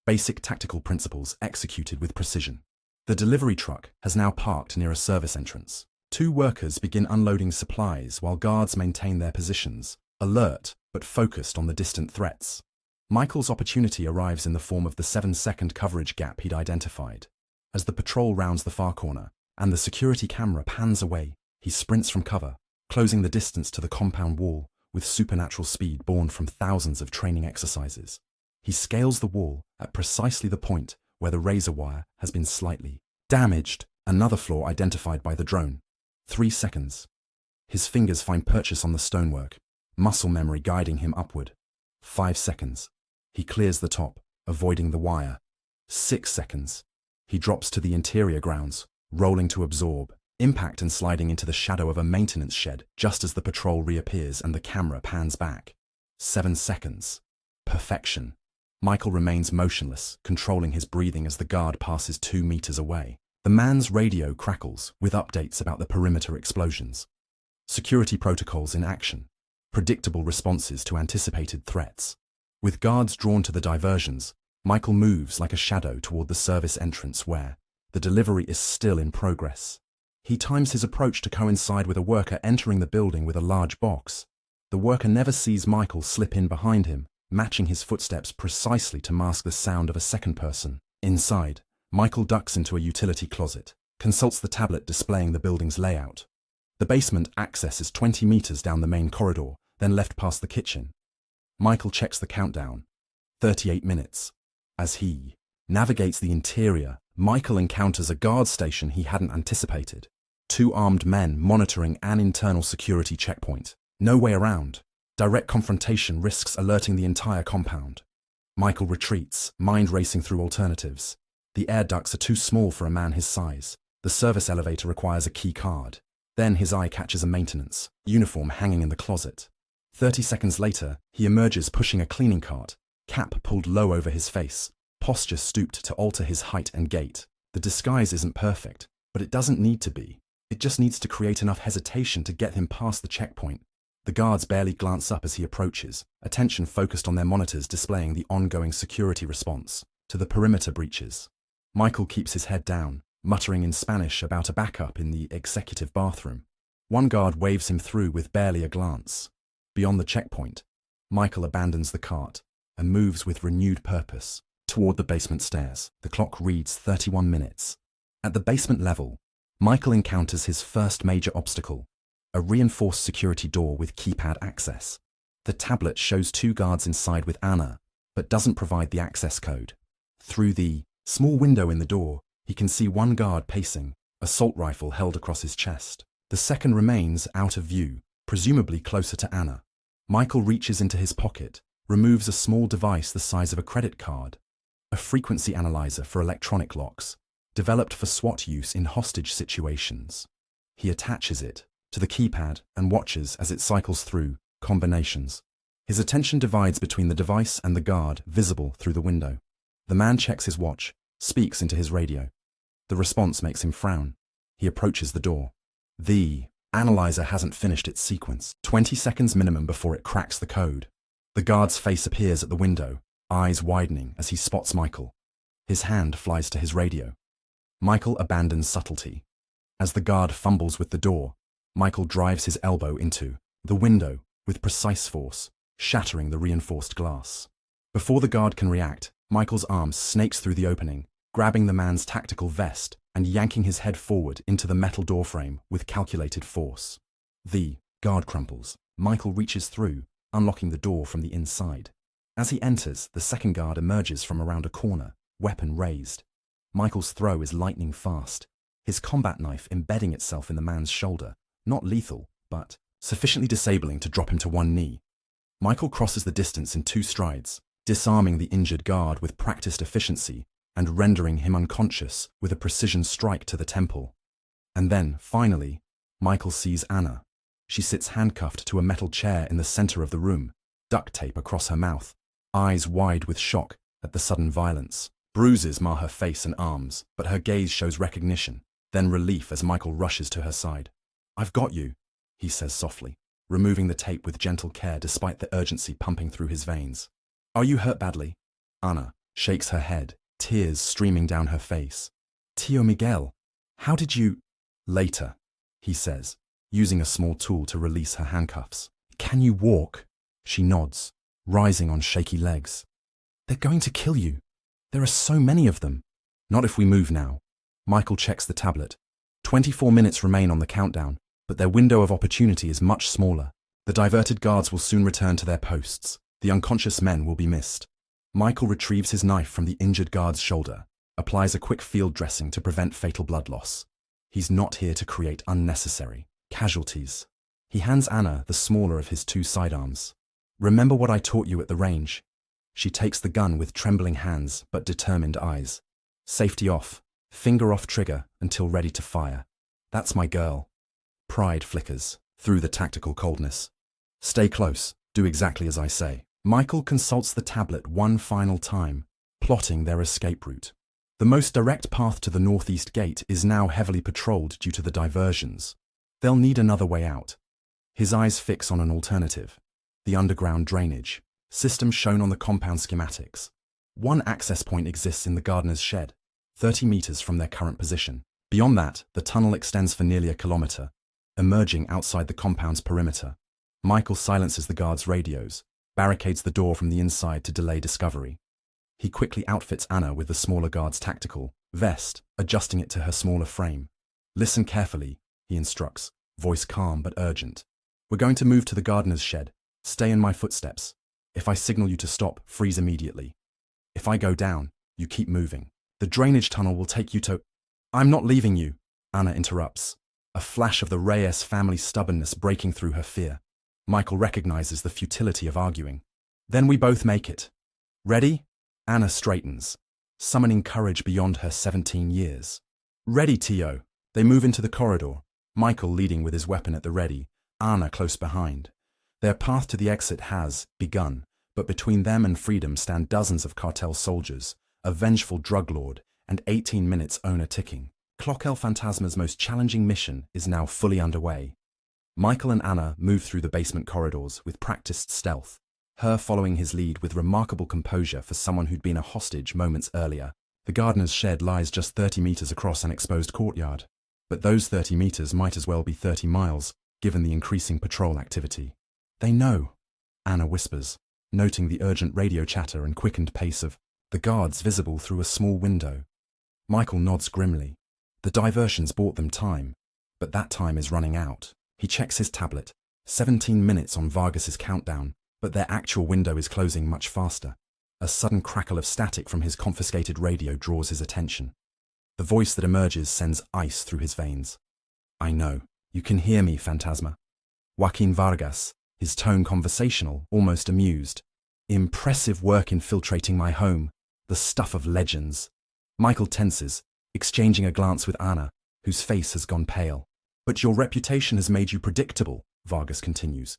Basic tactical principles executed with precision. The delivery truck has now parked near a service entrance. Two workers begin unloading supplies while guards maintain their positions, alert but focused on the distant threats. Michael's opportunity arrives in the form of the 7-second coverage gap he'd identified. As the patrol rounds the far corner and the security camera pans away, he sprints from cover, closing the distance to the compound wall with supernatural speed born from thousands of training exercises. He scales the wall at precisely the point where the razor wire has been slightly damaged, another flaw identified by the drone. 3 seconds. His fingers find purchase on the stonework, muscle memory guiding him upward. 5 seconds. He clears the top, avoiding the wire. 6 seconds. He drops to the interior grounds, rolling to absorb impact and sliding into the shadow of a maintenance shed just as the patrol reappears and the camera pans back. 7 seconds. Perfection. Michael remains motionless, controlling his breathing as the guard passes 2 meters away. The man's radio crackles with updates about the perimeter explosions. Security protocols in action. Predictable responses to anticipated threats. With guards drawn to the diversions, Michael moves like a shadow toward the service entrance where the delivery is still in progress. He times his approach to coincide with a worker entering the building with a large box. The worker never sees Michael slip in behind him, matching his footsteps precisely to mask the sound of a second person. Inside, Michael ducks into a utility closet, consults the tablet displaying the building's layout. The basement access is 20 meters down the main corridor, then left past the kitchen. Michael checks the countdown. 38 minutes. As he navigates the interior, Michael encounters a guard station he hadn't anticipated. 2 armed men monitoring an internal security checkpoint. No way around. Direct confrontation risks alerting the entire compound. Michael retreats, mind racing through alternatives. The air ducts are too small for a man his size. The service elevator requires a key card. Then his eye catches a maintenance uniform hanging in the closet. 30 seconds later, he emerges pushing a cleaning cart, cap pulled low over his face, posture stooped to alter his height and gait. The disguise isn't perfect, but it doesn't need to be. It just needs to create enough hesitation to get him past the checkpoint. The guards barely glance up as he approaches, attention focused on their monitors displaying the ongoing security response to the perimeter breaches. Michael keeps his head down, muttering in Spanish about a backup in the executive bathroom. One guard waves him through with barely a glance. Beyond the checkpoint, Michael abandons the cart and moves with renewed purpose toward the basement stairs. The clock reads 31 minutes. At the basement level, Michael encounters his first major obstacle, a reinforced security door with keypad access. The tablet shows 2 guards inside with Anna, but doesn't provide the access code. Through the small window in the door, he can see one guard pacing, assault rifle held across his chest. The second remains out of view, presumably closer to Anna. Michael reaches into his pocket, removes a small device the size of a credit card, a frequency analyzer for electronic locks, developed for SWAT use in hostage situations. He attaches it to the keypad and watches as it cycles through combinations. His attention divides between the device and the guard visible through the window. The man checks his watch, speaks into his radio. The response makes him frown. He approaches the door. The analyzer hasn't finished its sequence. 20 seconds minimum before it cracks the code. The guard's face appears at the window, eyes widening as he spots Michael. His hand flies to his radio. Michael abandons subtlety. As the guard fumbles with the door, Michael drives his elbow into the window with precise force, shattering the reinforced glass. Before the guard can react, Michael's arm snakes through the opening, grabbing the man's tactical vest and yanking his head forward into the metal doorframe with calculated force. The guard crumples. Michael reaches through, unlocking the door from the inside. As he enters, the second guard emerges from around a corner, weapon raised. Michael's throw is lightning fast, his combat knife embedding itself in the man's shoulder, not lethal, but sufficiently disabling to drop him to one knee. Michael crosses the distance in 2 strides, disarming the injured guard with practiced efficiency and rendering him unconscious with a precision strike to the temple. And then, finally, Michael sees Anna. She sits handcuffed to a metal chair in the center of the room, duct tape across her mouth, eyes wide with shock at the sudden violence. Bruises mar her face and arms, but her gaze shows recognition, then relief as Michael rushes to her side. "I've got you," he says softly, removing the tape with gentle care despite the urgency pumping through his veins. "Are you hurt badly?" Anna shakes her head, tears streaming down her face. "Tío Miguel, how did you—" Later, he says, using a small tool to release her handcuffs. Can you walk? She nods, rising on shaky legs. They're going to kill you. There are so many of them. Not if we move now. Michael checks the tablet. 24 minutes remain on the countdown, but their window of opportunity is much smaller. The diverted guards will soon return to their posts. The unconscious men will be missed. Michael retrieves his knife from the injured guard's shoulder, applies a quick field dressing to prevent fatal blood loss. He's not here to create unnecessary casualties. He hands Anna the smaller of his two sidearms. Remember what I taught you at the range? She takes the gun with trembling hands but determined eyes. Safety off, finger off trigger until ready to fire. That's my girl. Pride flickers through the tactical coldness. Stay close, do exactly as I say. Michael consults the tablet one final time, plotting their escape route. The most direct path to the northeast gate is now heavily patrolled due to the diversions. They'll need another way out. His eyes fix on an alternative. The underground drainage, system shown on the compound schematics. One access point exists in the gardener's shed, 30 meters from their current position. Beyond that, the tunnel extends for nearly a kilometer, emerging outside the compound's perimeter. Michael silences the guards' radios, barricades the door from the inside to delay discovery. He quickly outfits Anna with the smaller guard's tactical vest, adjusting it to her smaller frame. Listen carefully, he instructs, voice calm but urgent. We're going to move to the gardener's shed. Stay in my footsteps. If I signal you to stop, freeze immediately. If I go down, you keep moving. The drainage tunnel will take you to... I'm not leaving you, Anna interrupts, a flash of the Reyes family stubbornness breaking through her fear. Michael recognizes the futility of arguing. Then we both make it. Ready? Anna straightens, summoning courage beyond her 17 years. Ready, Tio. They move into the corridor, Michael leading with his weapon at the ready, Anna close behind. Their path to the exit has begun, but between them and freedom stand dozens of cartel soldiers, a vengeful drug lord, and 18 minutes owner ticking. Clock El Fantasma's most challenging mission is now fully underway. Michael and Anna move through the basement corridors with practiced stealth, her following his lead with remarkable composure for someone who'd been a hostage moments earlier. The gardener's shed lies just 30 meters across an exposed courtyard, but those 30 meters might as well be 30 miles, given the increasing patrol activity. They know, Anna whispers, noting the urgent radio chatter and quickened pace of the guards visible through a small window. Michael nods grimly. The diversions bought them time, but that time is running out. He checks his tablet. 17 minutes on Vargas's countdown, but their actual window is closing much faster. A sudden crackle of static from his confiscated radio draws his attention. The voice that emerges sends ice through his veins. I know. You can hear me, Fantasma. Joaquin Vargas, his tone conversational, almost amused. Impressive work infiltrating my home. The stuff of legends. Michael tenses, exchanging a glance with Anna, whose face has gone pale. But your reputation has made you predictable, Vargas continues.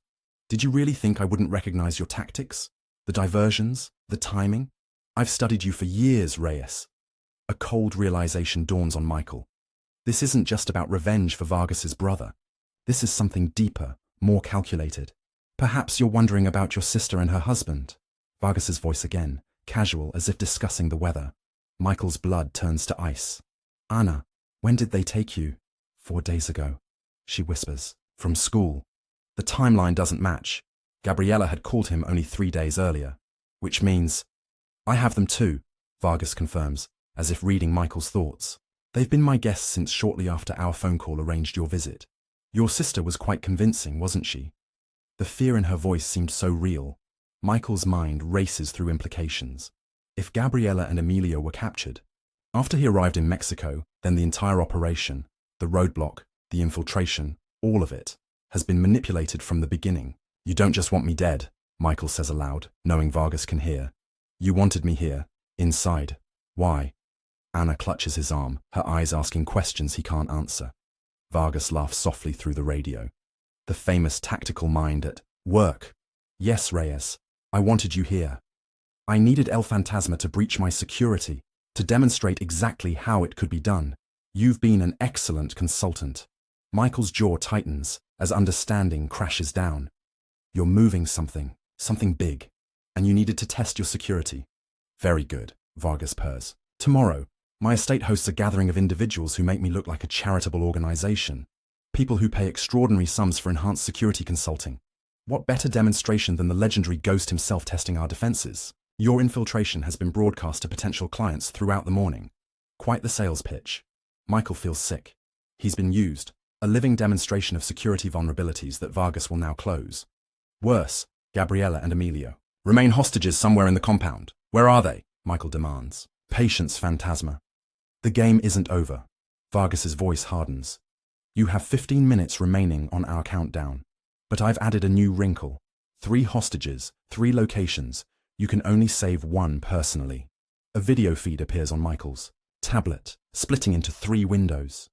Did you really think I wouldn't recognize your tactics? The diversions? The timing? I've studied you for years, Reyes. A cold realization dawns on Michael. This isn't just about revenge for Vargas's brother. This is something deeper, more calculated. Perhaps you're wondering about your sister and her husband. Vargas's voice again, casual as if discussing the weather. Michael's blood turns to ice. Anna, when did they take you? 4 days ago, she whispers. From school. The timeline doesn't match. Gabriella had called him only 3 days earlier. Which means... I have them too, Vargas confirms, as if reading Michael's thoughts. They've been my guests since shortly after our phone call arranged your visit. Your sister was quite convincing, wasn't she? The fear in her voice seemed so real. Michael's mind races through implications. If Gabriella and Emilio were captured, after he arrived in Mexico, then the entire operation, the roadblock, the infiltration, all of it, has been manipulated from the beginning. You don't just want me dead, Michael says aloud, knowing Vargas can hear. You wanted me here, inside. Why? Anna clutches his arm, her eyes asking questions he can't answer. Vargas laughs softly through the radio. The famous tactical mind at work. Yes, Reyes, I wanted you here. I needed El Fantasma to breach my security, to demonstrate exactly how it could be done. You've been an excellent consultant. Michael's jaw tightens as understanding crashes down. You're moving something big, and you needed to test your security. Very good, Vargas purrs. Tomorrow, my estate hosts a gathering of individuals who make me look like a charitable organization. People who pay extraordinary sums for enhanced security consulting. What better demonstration than the legendary Ghost himself testing our defenses? Your infiltration has been broadcast to potential clients throughout the morning. Quite the sales pitch. Michael feels sick. He's been used, a living demonstration of security vulnerabilities that Vargas will now close. Worse, Gabriella and Emilio remain hostages somewhere in the compound. Where are they? Michael demands. Patience, Phantasma. The game isn't over. Vargas's voice hardens. You have 15 minutes remaining on our countdown. But I've added a new wrinkle. 3 hostages, 3 locations. You can only save 1 personally. A video feed appears on Michael's tablet, splitting into 3 windows.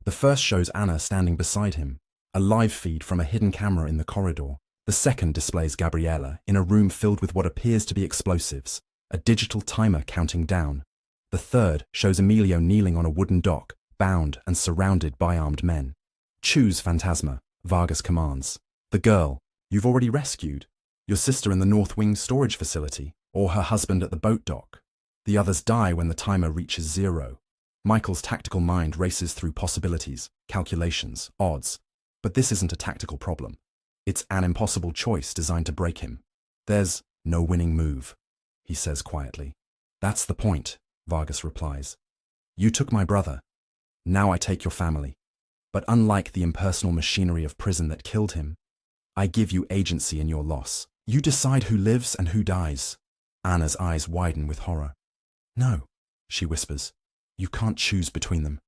The first shows Anna standing beside him, a live feed from a hidden camera in the corridor. The second displays Gabriella in a room filled with what appears to be explosives, a digital timer counting down. The third shows Emilio kneeling on a wooden dock, bound and surrounded by armed men. Choose, Phantasma, Vargas commands. The girl you've already rescued, your sister in the North Wing storage facility, or her husband at the boat dock. The others die when the timer reaches 0. Michael's tactical mind races through possibilities, calculations, odds. But this isn't a tactical problem. It's an impossible choice designed to break him. There's no winning move, he says quietly. That's the point, Vargas replies. You took my brother. Now I take your family. But unlike the impersonal machinery of prison that killed him, I give you agency in your loss. You decide who lives and who dies. Anna's eyes widen with horror. No, she whispers. You can't choose between them.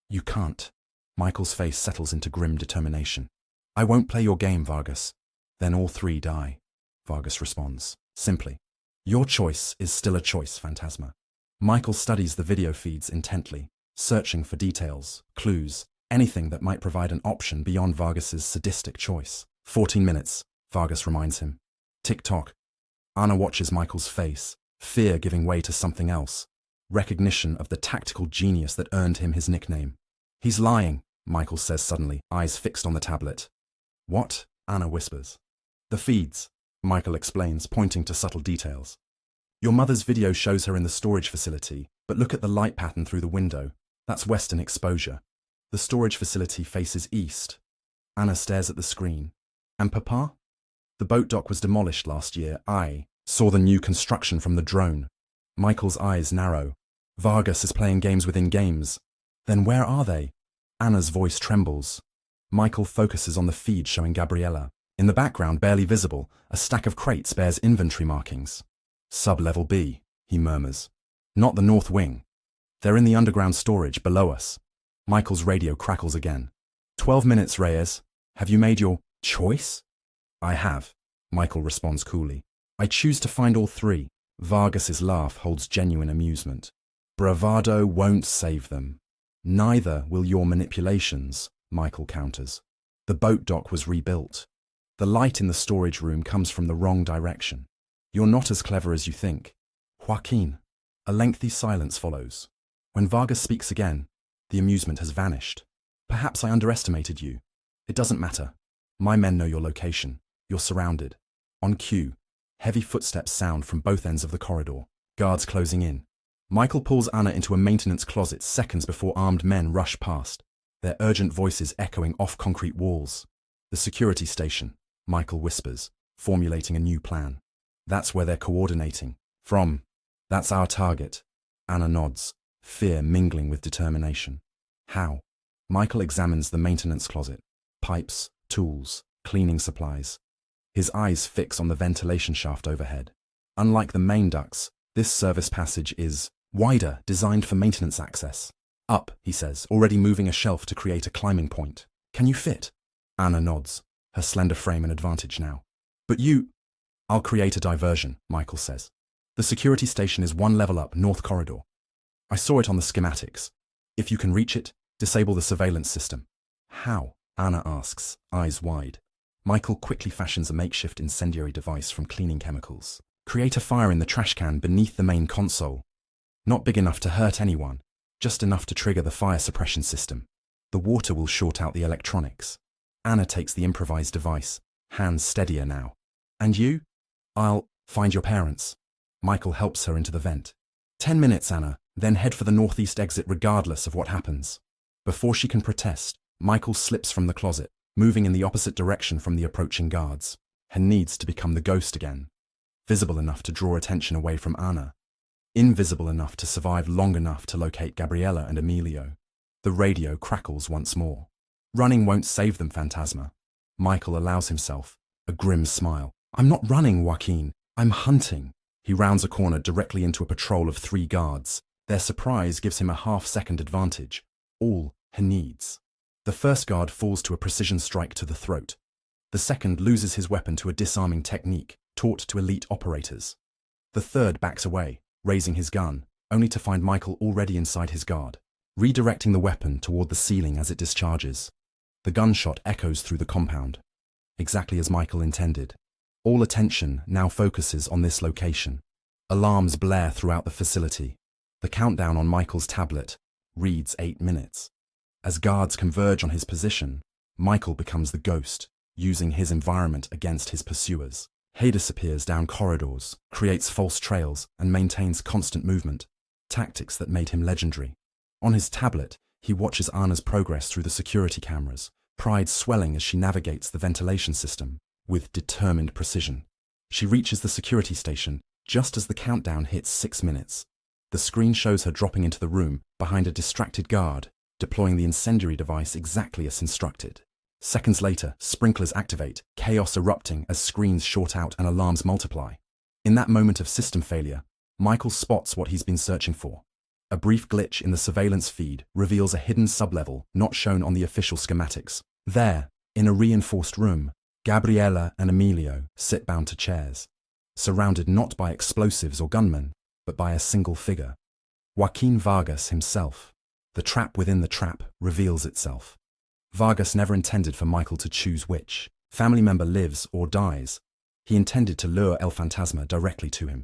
You can't. Michael's face settles into grim determination. I won't play your game, Vargas. Then all 3 die, Vargas responds, simply. Your choice is still a choice, Phantasma. Michael studies the video feeds intently, searching for details, clues, anything that might provide an option beyond Vargas's sadistic choice. 14 minutes, Vargas reminds him. Tick-tock. Anna watches Michael's face, fear giving way to something else. Recognition of the tactical genius that earned him his nickname. He's lying, Michael says suddenly, eyes fixed on the tablet. What? Anna whispers. The feeds, Michael explains, pointing to subtle details. Your mother's video shows her in the storage facility, but look at the light pattern through the window. That's western exposure. The storage facility faces east. Anna stares at the screen. And Papa? The boat dock was demolished last year. I saw the new construction from the drone. Michael's eyes narrow. Vargas is playing games within games. Then where are they? Anna's voice trembles. Michael focuses on the feed showing Gabriella. In the background, barely visible, a stack of crates bears inventory markings. Sub-level B, he murmurs. Not the North Wing. They're in the underground storage below us. Michael's radio crackles again. 12 minutes, Reyes. Have you made your choice? I have, Michael responds coolly. I choose to find all 3. Vargas's laugh holds genuine amusement. Bravado won't save them. Neither will your manipulations, Michael counters. The boat dock was rebuilt. The light in the storage room comes from the wrong direction. You're not as clever as you think. Joaquin. A lengthy silence follows. When Vargas speaks again, the amusement has vanished. Perhaps I underestimated you. It doesn't matter. My men know your location. You're surrounded. On cue, heavy footsteps sound from both ends of the corridor. Guards closing in. Michael pulls Anna into a maintenance closet seconds before armed men rush past, their urgent voices echoing off concrete walls. The security station, Michael whispers, formulating a new plan. That's where they're coordinating. From. That's our target. Anna nods, fear mingling with determination. How? Michael examines the maintenance closet. Pipes, tools, cleaning supplies. His eyes fix on the ventilation shaft overhead. Unlike the main ducts, this service passage is wider, designed for maintenance access. Up, he says, already moving a shelf to create a climbing point. Can you fit? Anna nods, her slender frame an advantage now. But you... I'll create a diversion, Michael says. The security station is 1 level up, north corridor. I saw it on the schematics. If you can reach it, disable the surveillance system. How? Anna asks, eyes wide. Michael quickly fashions a makeshift incendiary device from cleaning chemicals. Create a fire in the trash can beneath the main console. Not big enough to hurt anyone, just enough to trigger the fire suppression system. The water will short out the electronics. Anna takes the improvised device, hands steadier now. And you? I'll find your parents. Michael helps her into the vent. 10 minutes, Anna, then head for the northeast exit regardless of what happens. Before she can protest, Michael slips from the closet, moving in the opposite direction from the approaching guards, and needs to become the ghost again. Visible enough to draw attention away from Anna. Invisible enough to survive long enough to locate Gabriella and Emilio. The radio crackles once more. Running won't save them, Phantasma. Michael allows himself a grim smile. I'm not running, Joaquin. I'm hunting. He rounds a corner directly into a patrol of 3 guards. Their surprise gives him a half-second advantage. All he needs. The first guard falls to a precision strike to the throat. The second loses his weapon to a disarming technique taught to elite operators. The third backs away, raising his gun, only to find Michael already inside his guard, redirecting the weapon toward the ceiling as it discharges. The gunshot echoes through the compound, exactly as Michael intended. All attention now focuses on this location. Alarms blare throughout the facility. The countdown on Michael's tablet reads 8 minutes. As guards converge on his position, Michael becomes the ghost, using his environment against his pursuers. He disappears down corridors, creates false trails, and maintains constant movement, tactics that made him legendary. On his tablet, he watches Anna's progress through the security cameras, pride swelling as she navigates the ventilation system with determined precision. She reaches the security station just as the countdown hits 6 minutes. The screen shows her dropping into the room behind a distracted guard, deploying the incendiary device exactly as instructed. Seconds later, sprinklers activate, chaos erupting as screens short out and alarms multiply. In that moment of system failure, Michael spots what he's been searching for. A brief glitch in the surveillance feed reveals a hidden sublevel not shown on the official schematics. There, in a reinforced room, Gabriella and Emilio sit bound to chairs, surrounded not by explosives or gunmen, but by a single figure. Joaquin Vargas himself. The trap within the trap reveals itself. Vargas never intended for Michael to choose which family member lives or dies. He intended to lure El Phantasma directly to him.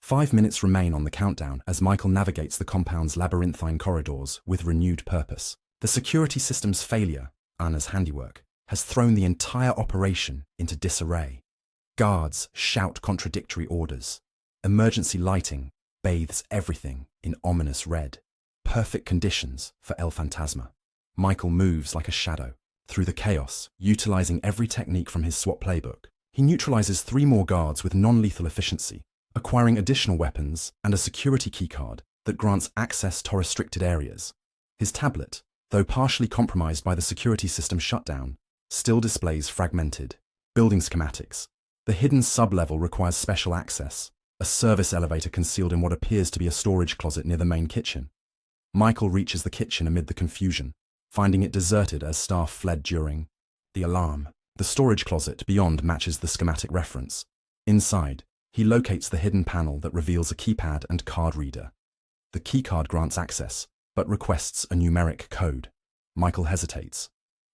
5 minutes remain on the countdown as Michael navigates the compound's labyrinthine corridors with renewed purpose. The security system's failure, Anna's handiwork, has thrown the entire operation into disarray. Guards shout contradictory orders. Emergency lighting bathes everything in ominous red. Perfect conditions for El Phantasma. Michael moves like a shadow through the chaos, utilizing every technique from his SWAT playbook. He neutralizes 3 more guards with non-lethal efficiency, acquiring additional weapons and a security keycard that grants access to restricted areas. His tablet, though partially compromised by the security system shutdown, still displays fragmented building schematics. The hidden sub-level requires special access, a service elevator concealed in what appears to be a storage closet near the main kitchen. Michael reaches the kitchen amid the confusion, finding it deserted as staff fled during the alarm. The storage closet beyond matches the schematic reference. Inside, he locates the hidden panel that reveals a keypad and card reader. The keycard grants access, but requests a numeric code. Michael hesitates,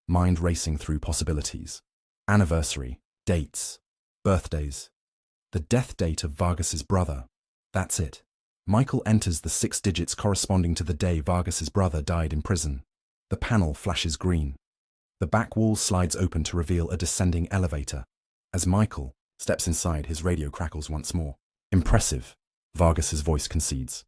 mind racing through possibilities. Anniversary, dates, birthdays. The death date of Vargas's brother. That's it. Michael enters the 6 digits corresponding to the day Vargas's brother died in prison. The panel flashes green. The back wall slides open to reveal a descending elevator. As Michael steps inside, his radio crackles once more. Impressive, Vargas's voice concedes.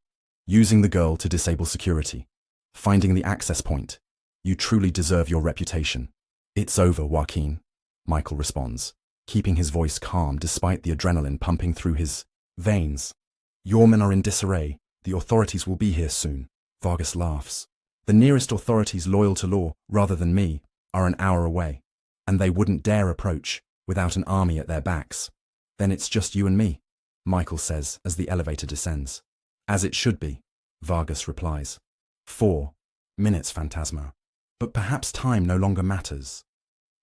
Using the girl to disable security. Finding the access point. You truly deserve your reputation. It's over, Joaquin, Michael responds, keeping his voice calm despite the adrenaline pumping through his veins. Your men are in disarray. The authorities will be here soon. Vargas laughs. The nearest authorities loyal to law, rather than me, are an hour away, and they wouldn't dare approach without an army at their backs. Then it's just you and me, Michael says as the elevator descends. As it should be, Vargas replies. 4 minutes, Phantasma. But perhaps time no longer matters.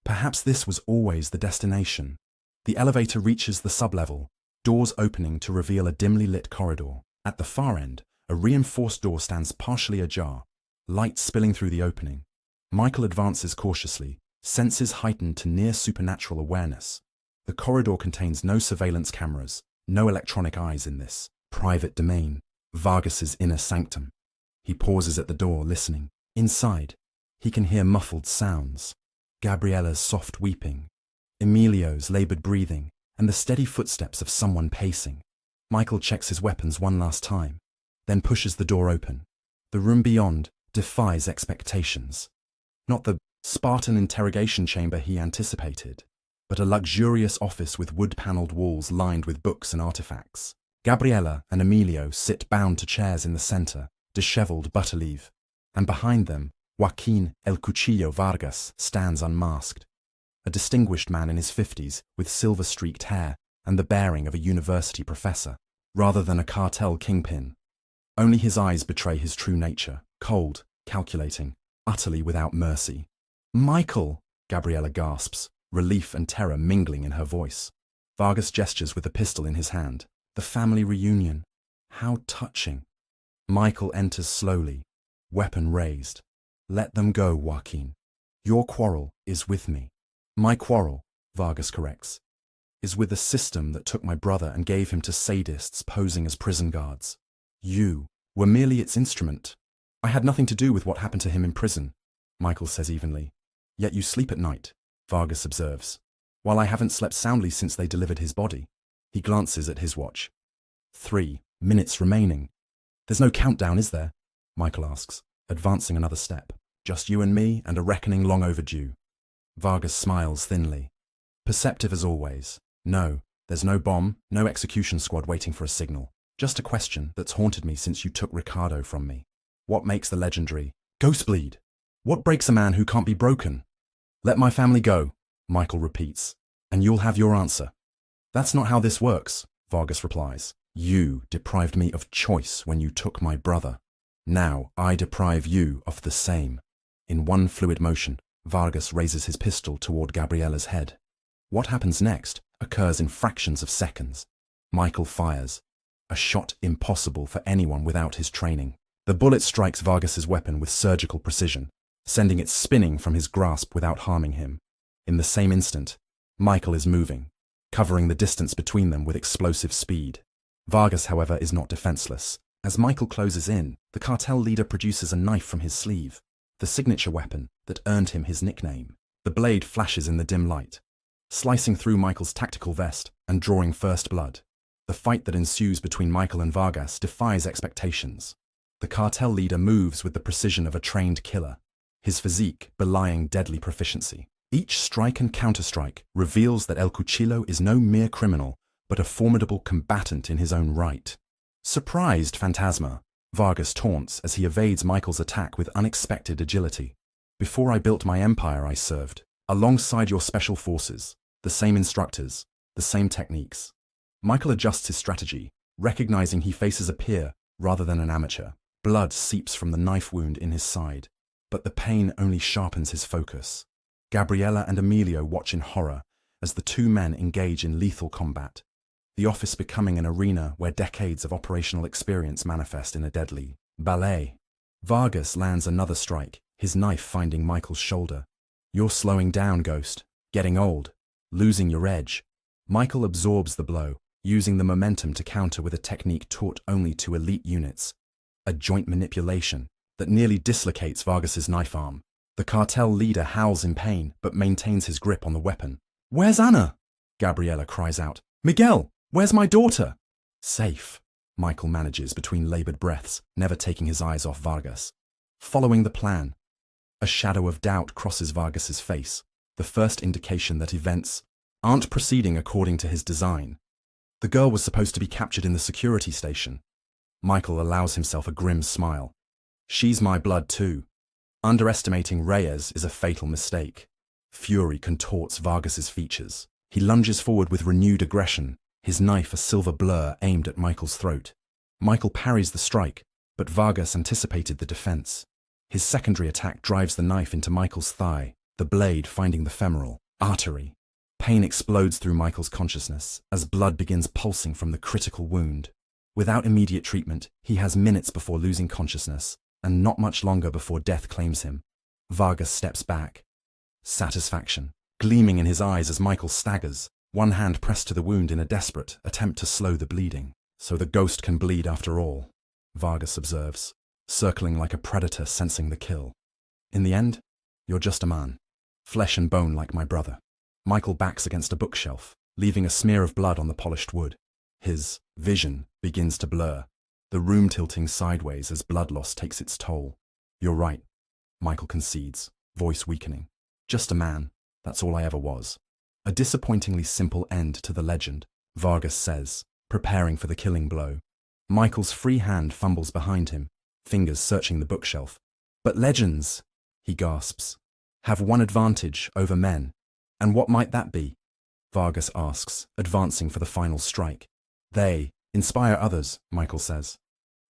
Perhaps this was always the destination. The elevator reaches the sublevel, doors opening to reveal a dimly lit corridor. At the far end, a reinforced door stands partially ajar, light spilling through the opening. Michael advances cautiously, senses heightened to near supernatural awareness. The corridor contains no surveillance cameras, no electronic eyes in this private domain, Vargas's inner sanctum. He pauses at the door, listening. Inside, he can hear muffled sounds. Gabriella's soft weeping, Emilio's labored breathing, and the steady footsteps of someone pacing. Michael checks his weapons one last time, then pushes the door open. The room beyond defies expectations. Not the Spartan interrogation chamber he anticipated, but a luxurious office with wood-paneled walls lined with books and artifacts. Gabriela and Emilio sit bound to chairs in the center, disheveled but alive, and behind them, Joaquin El Cuchillo Vargas stands unmasked. A distinguished man in his 50s with silver-streaked hair and the bearing of a university professor, rather than a cartel kingpin. Only his eyes betray his true nature, cold, calculating, utterly without mercy. "Michael!" Gabriela gasps, relief and terror mingling in her voice. Vargas gestures with the pistol in his hand. The family reunion. How touching. Michael enters slowly, weapon raised. "Let them go, Joaquin. Your quarrel is with me." "My quarrel," Vargas corrects, "is with the system that took my brother and gave him to sadists posing as prison guards. You were merely its instrument. I had nothing to do with what happened to him in prison," Michael says evenly. "Yet you sleep at night," Vargas observes. "While I haven't slept soundly since they delivered his body." He glances at his watch. 3 minutes remaining. "There's no countdown, is there?" Michael asks, advancing another step. "Just you and me and a reckoning long overdue." Vargas smiles thinly. Perceptive as always. "No, there's no bomb, no execution squad waiting for a signal. Just a question that's haunted me since you took Ricardo from me. What makes the legendary Ghostbleed? What breaks a man who can't be broken?" "Let my family go," Michael repeats, "and you'll have your answer." "That's not how this works," Vargas replies. "You deprived me of choice when you took my brother. Now I deprive you of the same." In one fluid motion, Vargas raises his pistol toward Gabriela's head. What happens next occurs in fractions of seconds. Michael fires, a shot impossible for anyone without his training. The bullet strikes Vargas's weapon with surgical precision, sending it spinning from his grasp without harming him. In the same instant, Michael is moving, covering the distance between them with explosive speed. Vargas, however, is not defenseless. As Michael closes in, the cartel leader produces a knife from his sleeve, the signature weapon that earned him his nickname. The blade flashes in the dim light, slicing through Michael's tactical vest and drawing first blood. The fight that ensues between Michael and Vargas defies expectations. The cartel leader moves with the precision of a trained killer, his physique belying deadly proficiency. Each strike and counterstrike reveals that El Cuchillo is no mere criminal, but a formidable combatant in his own right. "Surprised, Phantasma," Vargas taunts as he evades Michael's attack with unexpected agility. "Before I built my empire, I served alongside your special forces, the same instructors, the same techniques." Michael adjusts his strategy, recognizing he faces a peer rather than an amateur. Blood seeps from the knife wound in his side, but the pain only sharpens his focus. Gabriela and Emilio watch in horror as the two men engage in lethal combat, the office becoming an arena where decades of operational experience manifest in a deadly ballet. Vargas lands another strike, his knife finding Michael's shoulder. "You're slowing down, Ghost. Getting old. Losing your edge." Michael absorbs the blow, using the momentum to counter with a technique taught only to elite units, a joint manipulation that nearly dislocates Vargas's knife arm. The cartel leader howls in pain, but maintains his grip on the weapon. "Where's Anna?" Gabriela cries out. "Miguel, where's my daughter?" "Safe," Michael manages between labored breaths, never taking his eyes off Vargas. "Following the plan." A shadow of doubt crosses Vargas's face, the first indication that events aren't proceeding according to his design. "The girl was supposed to be captured in the security station." Michael allows himself a grim smile. "She's my blood too." Underestimating Reyes is a fatal mistake. Fury contorts Vargas's features. He lunges forward with renewed aggression, his knife a silver blur aimed at Michael's throat. Michael parries the strike, but Vargas anticipated the defense. His secondary attack drives the knife into Michael's thigh, the blade finding the femoral artery. Pain explodes through Michael's consciousness as blood begins pulsing from the critical wound. Without immediate treatment, he has minutes before losing consciousness, and not much longer before death claims him. Vargas steps back, satisfaction gleaming in his eyes as Michael staggers, one hand pressed to the wound in a desperate attempt to slow the bleeding. "So the ghost can bleed after all," Vargas observes, circling like a predator sensing the kill. "In the end, you're just a man, flesh and bone like my brother." Michael backs against a bookshelf, leaving a smear of blood on the polished wood. His vision begins to blur, the room tilting sideways as blood loss takes its toll. "You're right," Michael concedes, voice weakening. Just a man. That's all I ever was. A disappointingly simple end to the legend, Vargas says, preparing for the killing blow. Michael's free hand fumbles behind him, fingers searching the bookshelf. But legends, he gasps, have one advantage over men. And what might that be? Vargas asks, advancing for the final strike. They inspire others, Michael says.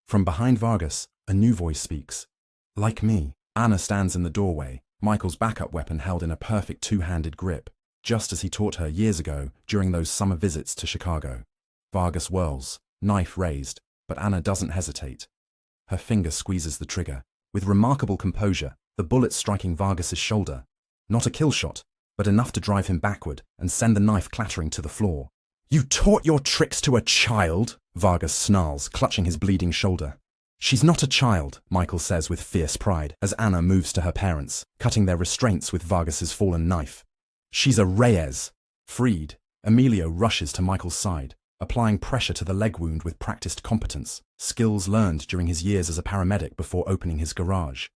From behind Vargas, a new voice speaks. Like me. Anna stands in the doorway, Michael's backup weapon held in a perfect two-handed grip, just as he taught her years ago during those summer visits to Chicago. Vargas whirls, knife raised, but Anna doesn't hesitate. Her finger squeezes the trigger. With remarkable composure, the bullet striking Vargas's shoulder. Not a kill shot, but enough to drive him backward and send the knife clattering to the floor. You taught your tricks to a child? Vargas snarls, clutching his bleeding shoulder. She's not a child, Michael says with fierce pride as Anna moves to her parents, cutting their restraints with Vargas's fallen knife. She's a Reyes. Freed, Emilio rushes to Michael's side, applying pressure to the leg wound with practiced competence, skills learned during his years as a paramedic before opening his garage.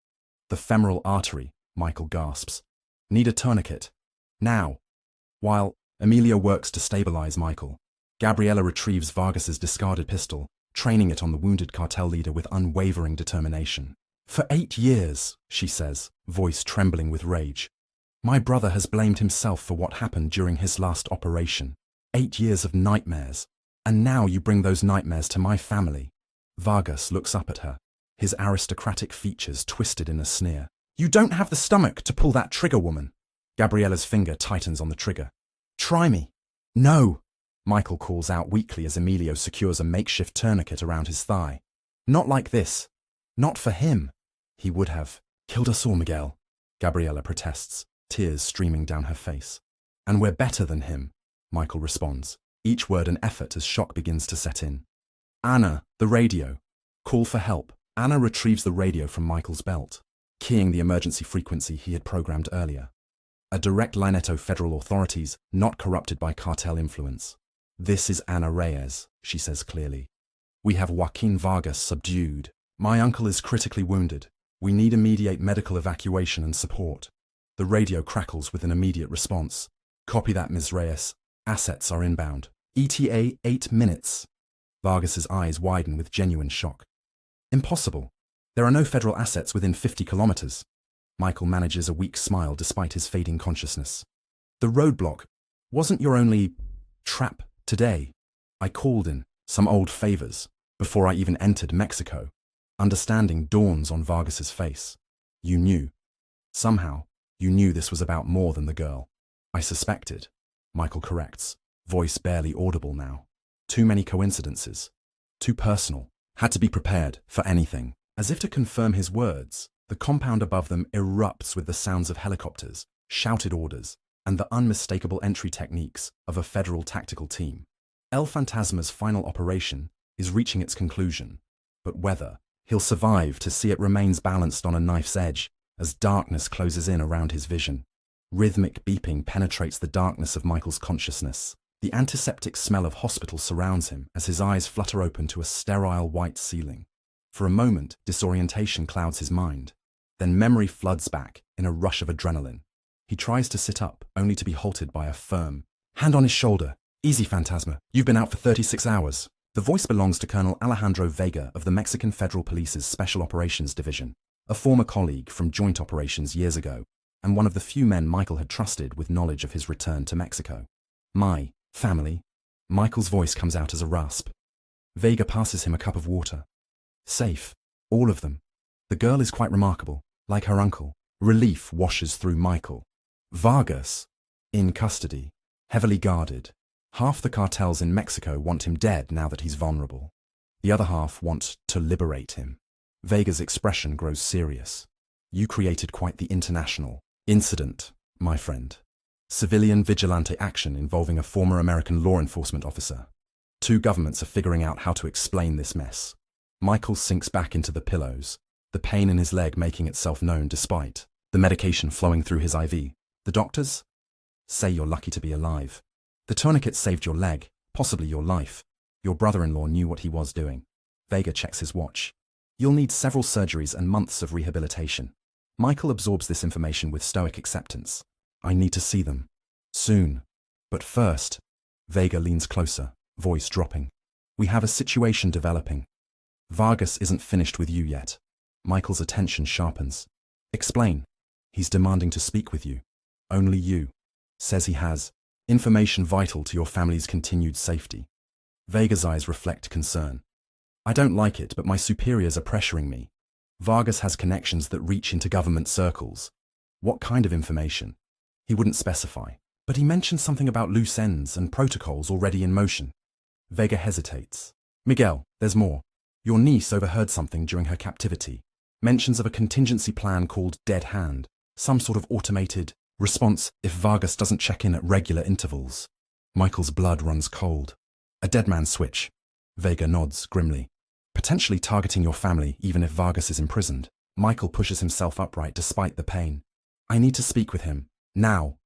The femoral artery, Michael gasps. Need a tourniquet. Now. While Emilio works to stabilize Michael, Gabriella retrieves Vargas's discarded pistol, training it on the wounded cartel leader with unwavering determination. For 8 years, she says, voice trembling with rage. My brother has blamed himself for what happened during his last operation. 8 years of nightmares. And now you bring those nightmares to my family. Vargas looks up at her, his aristocratic features twisted in a sneer. You don't have the stomach to pull that trigger, woman. Gabriella's finger tightens on the trigger. Try me. No. Michael calls out weakly as Emilio secures a makeshift tourniquet around his thigh. Not like this. Not for him. He would have killed us all, Miguel. Gabriella protests, tears streaming down her face. And we're better than him, Michael responds, each word an effort as shock begins to set in. Anna, the radio. Call for help. Anna retrieves the radio from Michael's belt, keying the emergency frequency he had programmed earlier. A direct line to federal authorities, not corrupted by cartel influence. This is Ana Reyes, she says clearly. We have Joaquin Vargas subdued. My uncle is critically wounded. We need immediate medical evacuation and support. The radio crackles with an immediate response. Copy that, Ms. Reyes. Assets are inbound. ETA 8 minutes. Vargas's eyes widen with genuine shock. Impossible. There are no federal assets within 50 kilometers. Michael manages a weak smile despite his fading consciousness. The roadblock wasn't your only trap today. I called in some old favors before I even entered Mexico. Understanding dawns on Vargas's face. You knew. Somehow, you knew this was about more than the girl. I suspected, Michael corrects, voice barely audible now. Too many coincidences. Too personal. Had to be prepared for anything. As if to confirm his words, the compound above them erupts with the sounds of helicopters, shouted orders, and the unmistakable entry techniques of a federal tactical team. El Fantasma's final operation is reaching its conclusion, but whether he'll survive to see it remains balanced on a knife's edge as darkness closes in around his vision. Rhythmic beeping penetrates the darkness of Michael's consciousness. The antiseptic smell of hospital surrounds him as his eyes flutter open to a sterile white ceiling. For a moment, disorientation clouds his mind. Then memory floods back in a rush of adrenaline. He tries to sit up, only to be halted by a firm hand on his shoulder. Easy, Fantasma. You've been out for 36 hours. The voice belongs to Colonel Alejandro Vega of the Mexican Federal Police's Special Operations Division, a former colleague from joint operations years ago, and one of the few men Michael had trusted with knowledge of his return to Mexico. My family. Michael's voice comes out as a rasp. Vega passes him a cup of water. Safe. All of them. The girl is quite remarkable, like her uncle. Relief washes through Michael. Vargas. In custody. Heavily guarded. Half the cartels in Mexico want him dead now that he's vulnerable. The other half want to liberate him. Vega's expression grows serious. You created quite the international incident, my friend. Civilian vigilante action involving a former American law enforcement officer. 2 governments are figuring out how to explain this mess. Michael sinks back into the pillows, the pain in his leg making itself known despite the medication flowing through his IV. The doctors say you're lucky to be alive. The tourniquet saved your leg, possibly your life. Your brother-in-law knew what he was doing. Vega checks his watch. You'll need several surgeries and months of rehabilitation. Michael absorbs this information with stoic acceptance, I need to see them. Soon. But first, Vega leans closer, voice dropping. We have a situation developing. Vargas isn't finished with you yet. Michael's attention sharpens. Explain. He's demanding to speak with you. Only you. Says he has information vital to your family's continued safety. Vega's eyes reflect concern. I don't like it, but my superiors are pressuring me. Vargas has connections that reach into government circles. What kind of information? He wouldn't specify, but he mentioned something about loose ends and protocols already in motion. Vega hesitates. Miguel, there's more. Your niece overheard something during her captivity. Mentions of a contingency plan called Dead Hand, some sort of automated response if Vargas doesn't check in at regular intervals. Michael's blood runs cold. A dead man switch. Vega nods grimly. Potentially targeting your family even if Vargas is imprisoned. Michael pushes himself upright despite the pain. I need to speak with him. Now.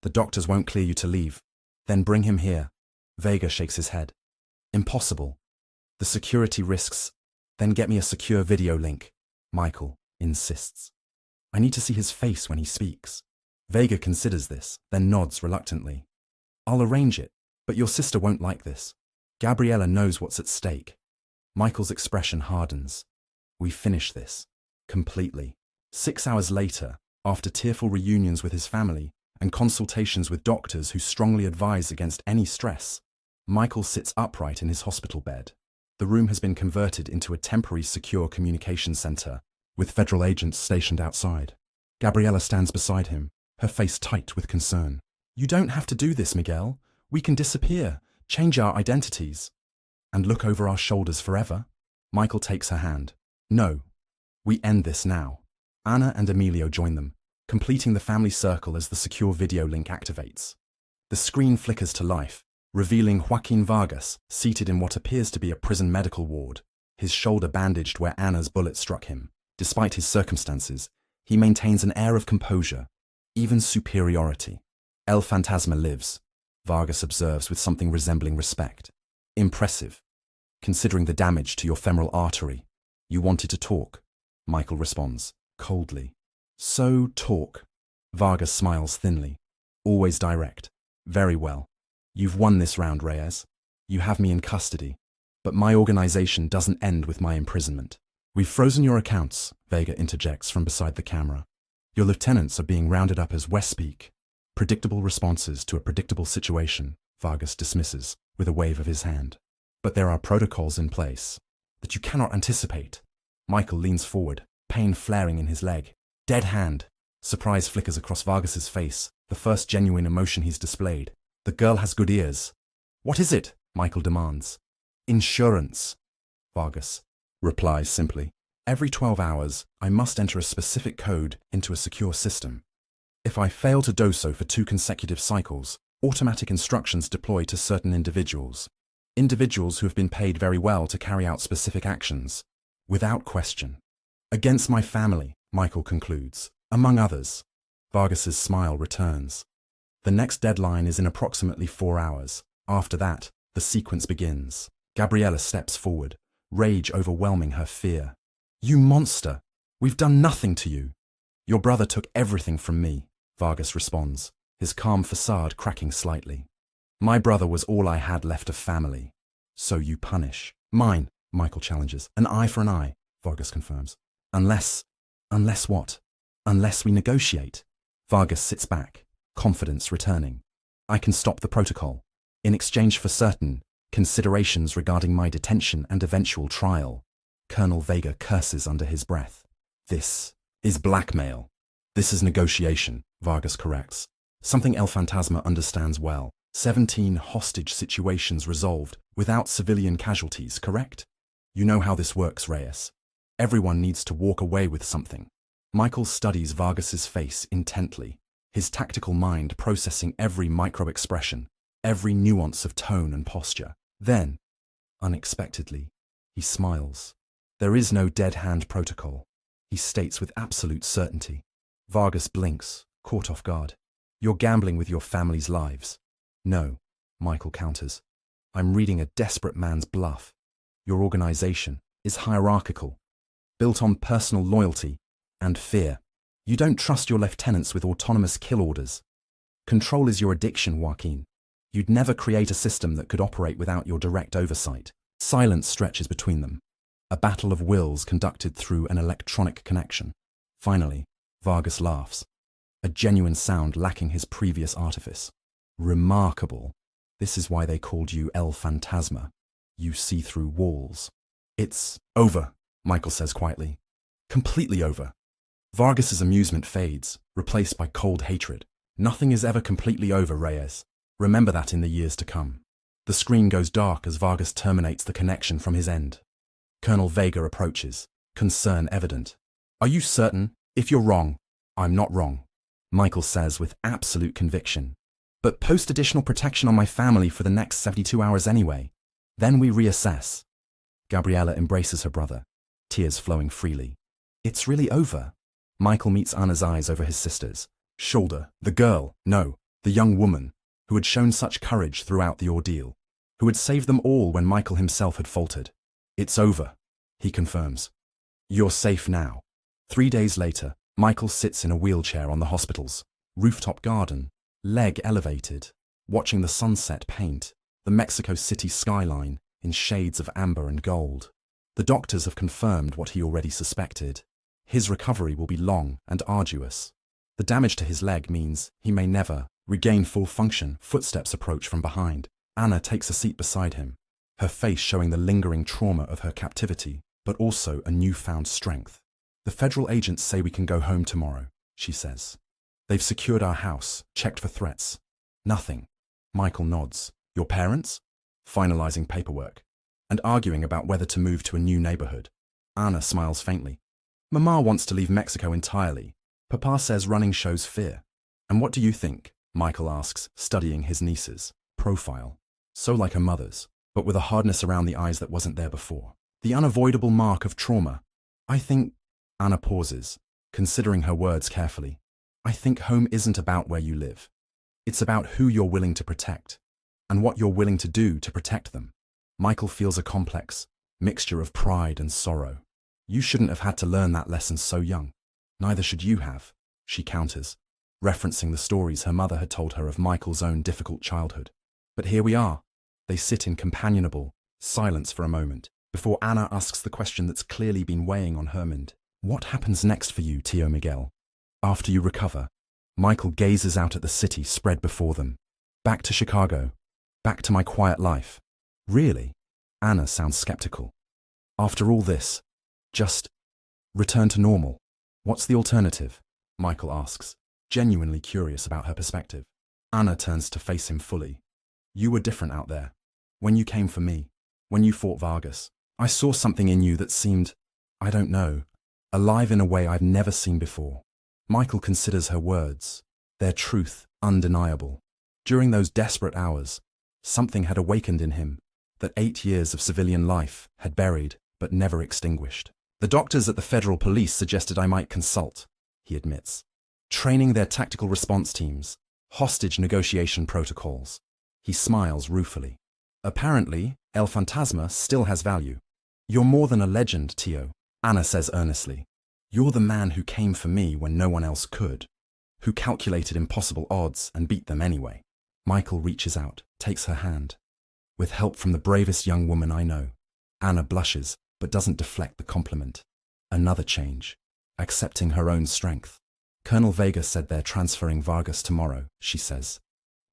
The doctors won't clear you to leave. Then bring him here. Vega shakes his head. Impossible. The security risks. Then get me a secure video link. Michael insists. I need to see his face when he speaks. Vega considers this, then nods reluctantly. I'll arrange it, but your sister won't like this. Gabriella knows what's at stake. Michael's expression hardens. We finish this. Completely. 6 hours later, after tearful reunions with his family and consultations with doctors who strongly advise against any stress, Michael sits upright in his hospital bed. The room has been converted into a temporary secure communication center, with federal agents stationed outside. Gabriella stands beside him, her face tight with concern. You don't have to do this, Miguel. We can disappear, change our identities, and look over our shoulders forever. Michael takes her hand. No. We end this now. Ana and Emilio join them, completing the family circle as the secure video link activates. The screen flickers to life, revealing Joaquin Vargas seated in what appears to be a prison medical ward, his shoulder bandaged where Ana's bullet struck him. Despite his circumstances, he maintains an air of composure, even superiority. El Fantasma lives, Vargas observes with something resembling respect. Impressive. Considering the damage to your femoral artery. You wanted to talk, Michael responds, coldly. So talk. Vargas smiles thinly. Always direct. Very well. You've won this round, Reyes. You have me in custody. But my organization doesn't end with my imprisonment. We've frozen your accounts, Vega interjects from beside the camera. Your lieutenants are being rounded up as Westpeak. Predictable responses to a predictable situation, Vargas dismisses, with a wave of his hand. But there are protocols in place that you cannot anticipate. Michael leans forward, pain flaring in his leg. Dead hand. Surprise flickers across Vargas's face, the first genuine emotion he's displayed. The girl has good ears. What is it? Michael demands. Insurance. Vargas replies simply. Every 12 hours, I must enter a specific code into a secure system. If I fail to do so for 2 consecutive cycles, automatic instructions deploy to certain individuals. Individuals who have been paid very well to carry out specific actions. Without question. Against my family, Michael concludes. Among others. Vargas's smile returns. The next deadline is in approximately 4 hours. After that, the sequence begins. Gabriella steps forward, rage overwhelming her fear. You monster! We've done nothing to you. Your brother took everything from me, Vargas responds, his calm facade cracking slightly. My brother was all I had left of family. So you punish. Mine, Michael challenges. An eye for an eye, Vargas confirms. Unless what? Unless we negotiate. Vargas sits back, confidence returning. I can stop the protocol, in exchange for certain considerations regarding my detention and eventual trial. Colonel Vega curses under his breath. This is blackmail. This is negotiation, Vargas corrects. Something El Fantasma understands well. 17 hostage situations resolved without civilian casualties, correct? You know how this works, Reyes. Everyone needs to walk away with something. Michael studies Vargas's face intently, his tactical mind processing every micro-expression, every nuance of tone and posture. Then, unexpectedly, he smiles. There is no dead hand protocol, he states with absolute certainty. Vargas blinks, caught off guard. You're gambling with your family's lives. No, Michael counters. I'm reading a desperate man's bluff. Your organization is hierarchical, built on personal loyalty and fear. You don't trust your lieutenants with autonomous kill orders. Control is your addiction, Joaquin. You'd never create a system that could operate without your direct oversight. Silence stretches between them. A battle of wills conducted through an electronic connection. Finally, Vargas laughs. A genuine sound lacking his previous artifice. Remarkable. This is why they called you El Fantasma. You see through walls. It's over, Michael says quietly. Completely over. Vargas's amusement fades, replaced by cold hatred. Nothing is ever completely over, Reyes. Remember that in the years to come. The screen goes dark as Vargas terminates the connection from his end. Colonel Vega approaches, concern evident. Are you certain? If you're wrong, I'm not wrong, Michael says with absolute conviction. But post additional protection on my family for the next 72 hours anyway. Then we reassess. Gabriela embraces her brother, tears flowing freely. It's really over. Michael meets Anna's eyes over his sister's shoulder. The girl, no, the young woman, who had shown such courage throughout the ordeal, who had saved them all when Michael himself had faltered. It's over, he confirms. You're safe now. 3 days later, Michael sits in a wheelchair on the hospital's rooftop garden, leg elevated, watching the sunset paint the Mexico City skyline in shades of amber and gold. The doctors have confirmed what he already suspected. His recovery will be long and arduous. The damage to his leg means he may never regain full function. Footsteps approach from behind. Anna takes a seat beside him, her face showing the lingering trauma of her captivity, but also a newfound strength. The federal agents say we can go home tomorrow, she says. They've secured our house, checked for threats. Nothing. Michael nods. Your parents? Finalizing paperwork, and arguing about whether to move to a new neighborhood. Anna smiles faintly. Mama wants to leave Mexico entirely. Papa says running shows fear. And what do you think? Michael asks, studying his niece's profile. So like her mother's, but with a hardness around the eyes that wasn't there before. The unavoidable mark of trauma. I think... Anna pauses, considering her words carefully. I think home isn't about where you live. It's about who you're willing to protect, and what you're willing to do to protect them. Michael feels a complex mixture of pride and sorrow. You shouldn't have had to learn that lesson so young. Neither should you have, she counters, referencing the stories her mother had told her of Michael's own difficult childhood. But here we are. They sit in companionable silence for a moment, before Anna asks the question that's clearly been weighing on her mind. What happens next for you, Tio Miguel? After you recover, Michael gazes out at the city spread before them. Back to Chicago. Back to my quiet life. Really? Anna sounds skeptical. After all this, just return to normal. What's the alternative? Michael asks, genuinely curious about her perspective. Anna turns to face him fully. You were different out there. When you came for me, when you fought Vargas, I saw something in you that seemed, I don't know, alive in a way I've never seen before. Michael considers her words, their truth undeniable. During those desperate hours, something had awakened in him that 8 years of civilian life had buried but never extinguished. The doctors at the federal police suggested I might consult, he admits. Training their tactical response teams, hostage negotiation protocols. He smiles ruefully. Apparently, El Fantasma still has value. You're more than a legend, Tio, Anna says earnestly. You're the man who came for me when no one else could, who calculated impossible odds and beat them anyway. Michael reaches out, takes her hand. With help from the bravest young woman I know. Anna blushes, but doesn't deflect the compliment. Another change, accepting her own strength. Colonel Vega said they're transferring Vargas tomorrow, she says,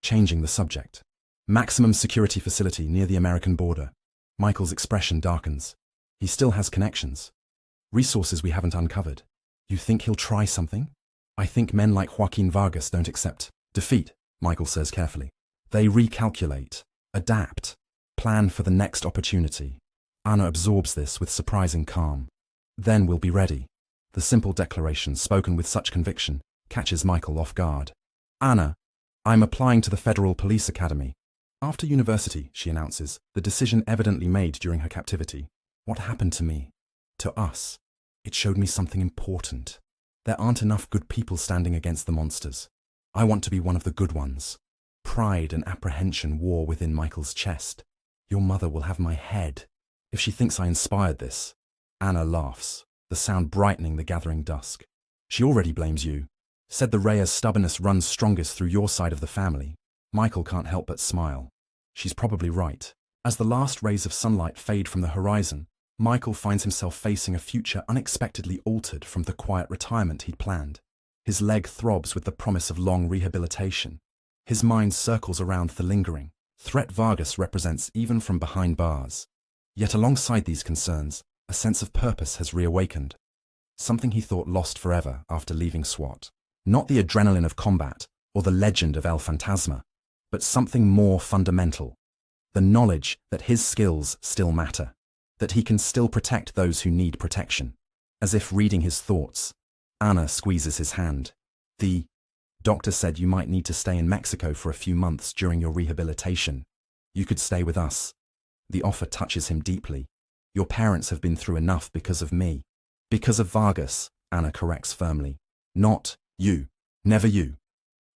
changing the subject. Maximum security facility near the American border. Michael's expression darkens. He still has connections. Resources we haven't uncovered. You think he'll try something? I think men like Joaquin Vargas don't accept defeat, Michael says carefully. They recalculate, adapt, plan for the next opportunity. Anna absorbs this with surprising calm. Then we'll be ready. The simple declaration, spoken with such conviction, catches Michael off guard. Anna, I'm applying to the Federal Police Academy. After university, she announces, the decision evidently made during her captivity. What happened to me? To us? It showed me something important. There aren't enough good people standing against the monsters. I want to be one of the good ones. Pride and apprehension war within Michael's chest. Your mother will have my head. If she thinks I inspired this. Anna laughs, the sound brightening the gathering dusk. She already blames you. Said the Rhea's stubbornness runs strongest through your side of the family. Michael can't help but smile. She's probably right. As the last rays of sunlight fade from the horizon, Michael finds himself facing a future unexpectedly altered from the quiet retirement he'd planned. His leg throbs with the promise of long rehabilitation. His mind circles around the lingering threat Vargas represents even from behind bars. Yet alongside these concerns, a sense of purpose has reawakened. Something he thought lost forever after leaving SWAT. Not the adrenaline of combat or the legend of El Fantasma, but something more fundamental. The knowledge that his skills still matter, that he can still protect those who need protection. As if reading his thoughts, Anna squeezes his hand. The doctor said you might need to stay in Mexico for a few months during your rehabilitation. You could stay with us. The offer touches him deeply. Your parents have been through enough because of me. Because of Vargas, Anna corrects firmly. Not you. Never you.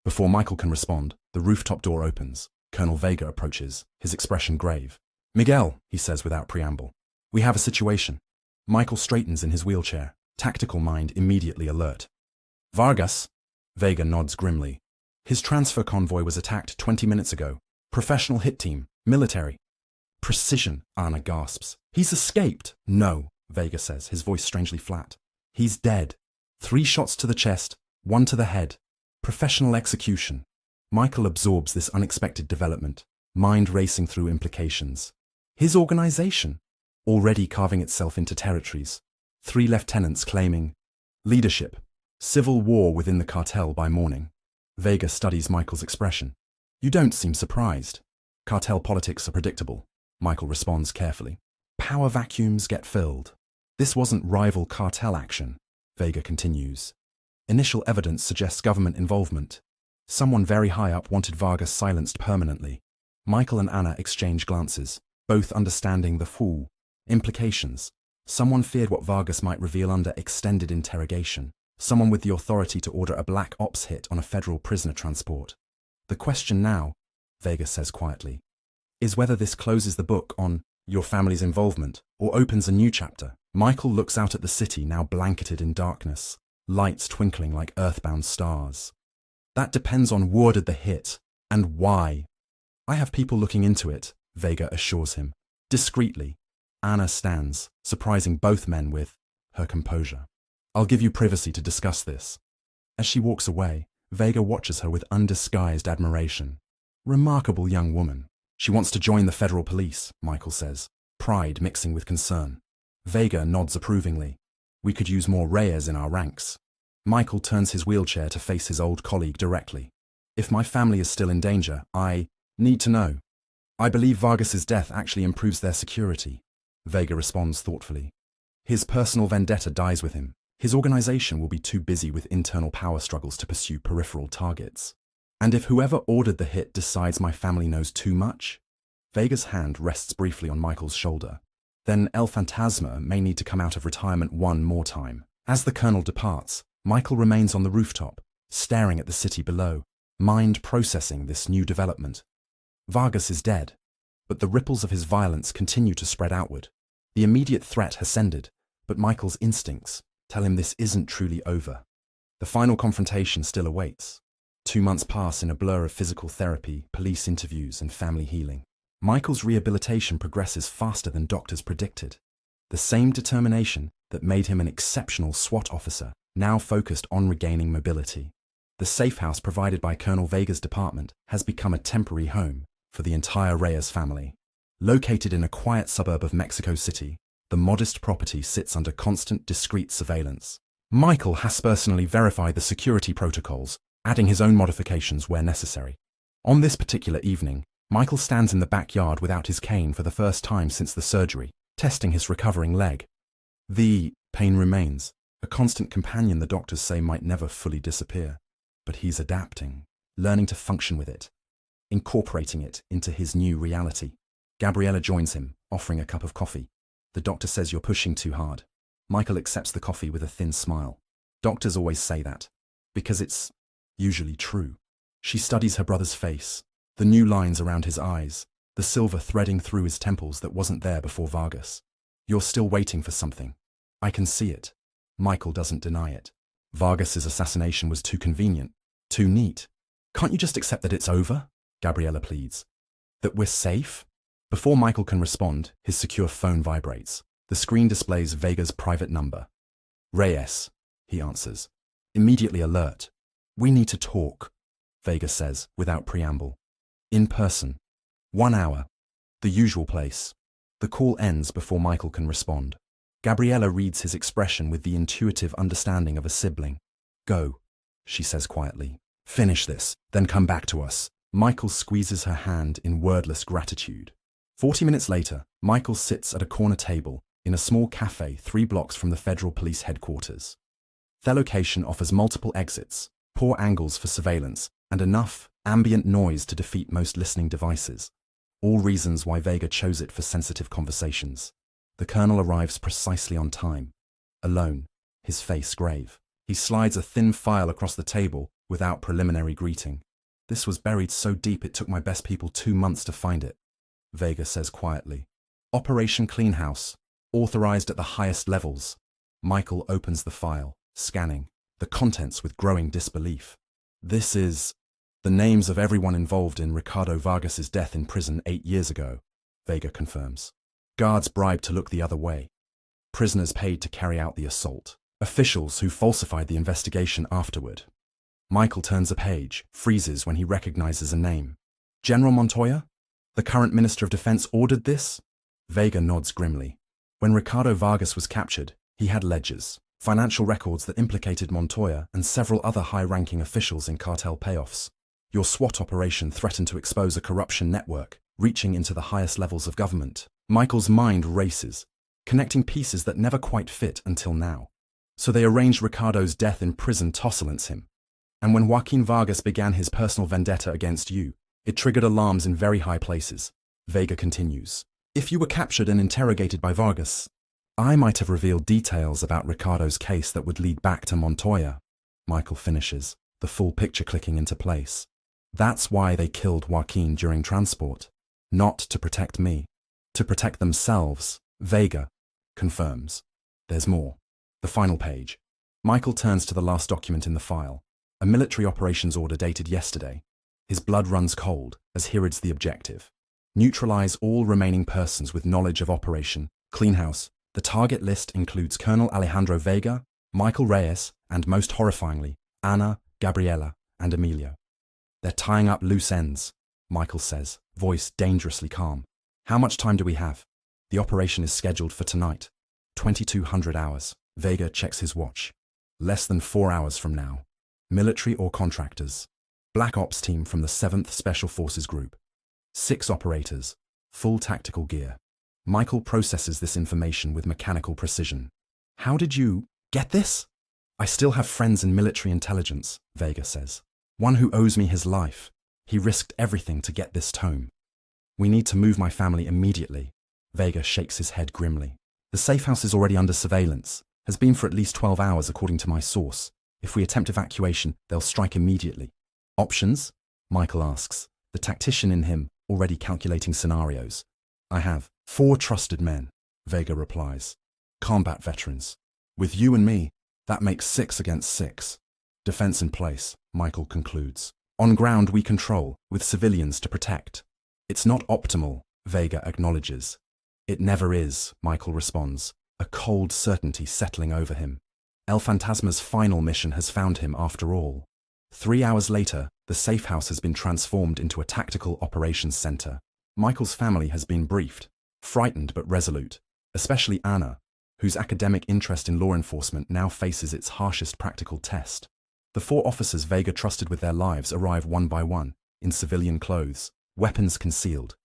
Before Michael can respond, the rooftop door opens. Colonel Vega approaches, his expression grave. Miguel, he says without preamble. We have a situation. Michael straightens in his wheelchair, tactical mind immediately alert. Vargas? Vega nods grimly. His transfer convoy was attacked 20 minutes ago. Professional hit team, military. Precision, Anna gasps. He's escaped. No, Vega says, his voice strangely flat. He's dead. 3 shots to the chest, 1 to the head. Professional execution. Michael absorbs this unexpected development, mind racing through implications. His organization, already carving itself into territories. 3 lieutenants claiming leadership. Civil war within the cartel by morning. Vega studies Michael's expression. You don't seem surprised. Cartel politics are predictable. Michael responds carefully. Power vacuums get filled. This wasn't rival cartel action, Vega continues. Initial evidence suggests government involvement. Someone very high up wanted Vargas silenced permanently. Michael and Anna exchange glances, both understanding the full implications. Someone feared what Vargas might reveal under extended interrogation. Someone with the authority to order a black ops hit on a federal prisoner transport. The question now, Vega says quietly, is whether this closes the book on your family's involvement or opens a new chapter. Michael looks out at the city now blanketed in darkness, lights twinkling like earthbound stars. That depends on who ordered the hit and why. I have people looking into it, Vega assures him. Discreetly, Anna stands, surprising both men with her composure. I'll give you privacy to discuss this. As she walks away, Vega watches her with undisguised admiration. Remarkable young woman. She wants to join the federal police, Michael says, pride mixing with concern. Vega nods approvingly. We could use more Reyes in our ranks. Michael turns his wheelchair to face his old colleague directly. If my family is still in danger, I need to know. I believe Vargas's death actually improves their security. Vega responds thoughtfully. His personal vendetta dies with him. His organization will be too busy with internal power struggles to pursue peripheral targets. And if whoever ordered the hit decides my family knows too much? Vega's hand rests briefly on Michael's shoulder. Then El Fantasma may need to come out of retirement one more time. As the colonel departs, Michael remains on the rooftop, staring at the city below, mind processing this new development. Vargas is dead, but the ripples of his violence continue to spread outward. The immediate threat has ended, but Michael's instincts tell him this isn't truly over. The final confrontation still awaits. 2 months pass in a blur of physical therapy, police interviews, and family healing. Michael's rehabilitation progresses faster than doctors predicted. The same determination that made him an exceptional SWAT officer now focused on regaining mobility. The safe house provided by Colonel Vega's department has become a temporary home for the entire Reyes family. Located in a quiet suburb of Mexico City, the modest property sits under constant, discreet surveillance. Michael has personally verified the security protocols, adding his own modifications where necessary. On this particular evening, Michael stands in the backyard without his cane for the first time since the surgery, testing his recovering leg. The pain remains, a constant companion the doctors say might never fully disappear. But he's adapting, learning to function with it, incorporating it into his new reality. Gabriella joins him, offering a cup of coffee. The doctor says you're pushing too hard. Michael accepts the coffee with a thin smile. Doctors always say that, because it's usually true. She studies her brother's face, the new lines around his eyes, the silver threading through his temples that wasn't there before Vargas. You're still waiting for something. I can see it. Michael doesn't deny it. Vargas's assassination was too convenient, too neat. Can't you just accept that it's over? Gabriella pleads. That we're safe? Before Michael can respond, his secure phone vibrates. The screen displays Vega's private number. Reyes, he answers. Immediately alert. We need to talk, Vega says, without preamble. In person. 1 hour. The usual place. The call ends before Michael can respond. Gabriella reads his expression with the intuitive understanding of a sibling. Go, she says quietly. Finish this, then come back to us. Michael squeezes her hand in wordless gratitude. 40 minutes later, Michael sits at a corner table in a small cafe 3 blocks from the Federal Police headquarters. Their location offers multiple exits, poor angles for surveillance, and enough ambient noise to defeat most listening devices. All reasons why Vega chose it for sensitive conversations. The colonel arrives precisely on time. Alone, his face grave. He slides a thin file across the table without preliminary greeting. This was buried so deep it took my best people 2 months to find it, Vega says quietly. Operation Clean House, authorized at the highest levels. Michael opens the file, scanning the contents with growing disbelief. This is the names of everyone involved in Ricardo Vargas's death in prison 8 years ago, Vega confirms. Guards bribed to look the other way. Prisoners paid to carry out the assault. Officials who falsified the investigation afterward. Michael turns a page, freezes when he recognizes a name. General Montoya? The current Minister of Defense ordered this? Vega nods grimly. When Ricardo Vargas was captured, he had ledgers, financial records that implicated Montoya and several other high-ranking officials in cartel payoffs. Your SWAT operation threatened to expose a corruption network, reaching into the highest levels of government. Michael's mind races, connecting pieces that never quite fit until now. So they arranged Ricardo's death in prison to silence him. And when Joaquin Vargas began his personal vendetta against you, it triggered alarms in very high places. Vega continues. If you were captured and interrogated by Vargas, I might have revealed details about Ricardo's case that would lead back to Montoya. Michael finishes, the full picture clicking into place. That's why they killed Joaquin during transport. Not to protect me. To protect themselves, Vega confirms. There's more. The final page. Michael turns to the last document in the file, a military operations order dated yesterday. His blood runs cold as he reads the objective. Neutralize all remaining persons with knowledge of Operation Clean House. The target list includes Colonel Alejandro Vega, Michael Reyes, and most horrifyingly, Ana, Gabriela, and Emilio. They're tying up loose ends, Michael says, voice dangerously calm. How much time do we have? The operation is scheduled for tonight. 2200 hours. Vega checks his watch. Less than 4 hours from now. Military or contractors. Black Ops team from the 7th Special Forces Group. 6 operators. Full tactical gear. Michael processes this information with mechanical precision. How did you get this? I still have friends in military intelligence, Vega says. One who owes me his life. He risked everything to get this tome. We need to move my family immediately. Vega shakes his head grimly. The safe house is already under surveillance. Has been for at least 12 hours according to my source. If we attempt evacuation, they'll strike immediately. Options? Michael asks, the tactician in him already calculating scenarios. I have 4 trusted men, Vega replies. Combat veterans. With you and me, that makes 6 against 6. Defense in place, Michael concludes. On ground we control, with civilians to protect. It's not optimal, Vega acknowledges. It never is, Michael responds, a cold certainty settling over him. El Fantasma's final mission has found him after all. 3 hours later, the safe house has been transformed into a tactical operations center. Michael's family has been briefed, frightened but resolute, especially Anna, whose academic interest in law enforcement now faces its harshest practical test. The 4 officers Vega trusted with their lives arrive one by one, in civilian clothes, weapons concealed.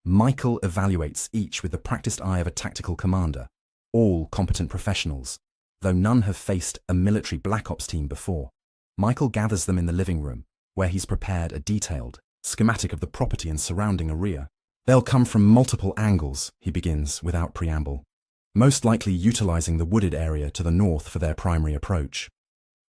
Michael evaluates each with the practiced eye of a tactical commander, all competent professionals, though none have faced a military Black Ops team before. Michael gathers them in the living room, where he's prepared a detailed schematic of the property and surrounding area. They'll come from multiple angles, he begins without preamble, most likely utilizing the wooded area to the north for their primary approach.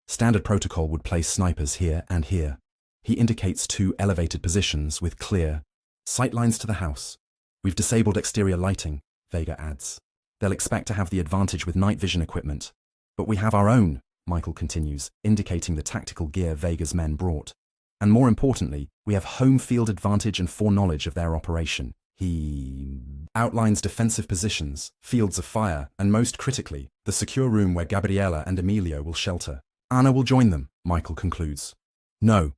Standard protocol would place snipers here and here. He indicates 2 elevated positions with clear sightlines to the house. We've disabled exterior lighting, Vega adds. They'll expect to have the advantage with night vision equipment, but we have our own, Michael continues, indicating the tactical gear Vega's men brought. And more importantly, we have home field advantage and foreknowledge of their operation. He outlines defensive positions, fields of fire, and most critically, the secure room where Gabriella and Emilio will shelter. Anna will join them, Michael concludes. No,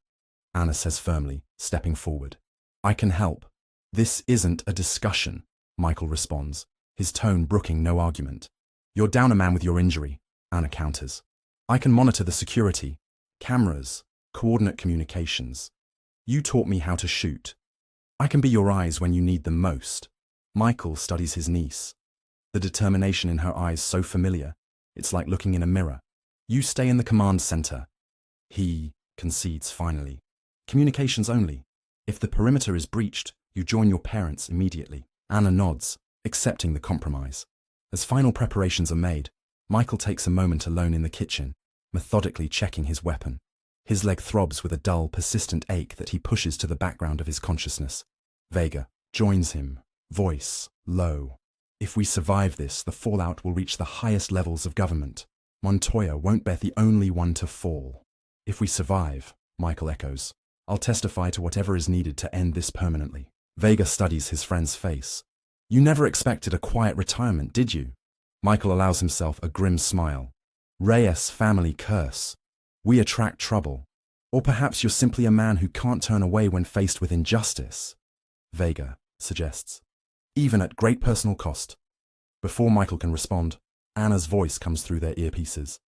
Anna says firmly, stepping forward. I can help. This isn't a discussion, Michael responds, his tone brooking no argument. You're down a man with your injury, Anna counters. I can monitor the security, cameras, coordinate communications. You taught me how to shoot. I can be your eyes when you need them most. Michael studies his niece. The determination in her eyes so familiar, it's like looking in a mirror. You stay in the command center. He concedes finally. Communications only. If the perimeter is breached, you join your parents immediately. Anna nods, accepting the compromise. As final preparations are made, Michael takes a moment alone in the kitchen, methodically checking his weapon. His leg throbs with a dull, persistent ache that he pushes to the background of his consciousness. Vega joins him, voice low. If we survive this, the fallout will reach the highest levels of government. Montoya won't be the only one to fall. If we survive, Michael echoes, I'll testify to whatever is needed to end this permanently. Vega studies his friend's face. You never expected a quiet retirement, did you? Michael allows himself a grim smile. Reyes family curse. We attract trouble. Or perhaps you're simply a man who can't turn away when faced with injustice, Vega suggests, even at great personal cost. Before Michael can respond, Anna's voice comes through their earpieces.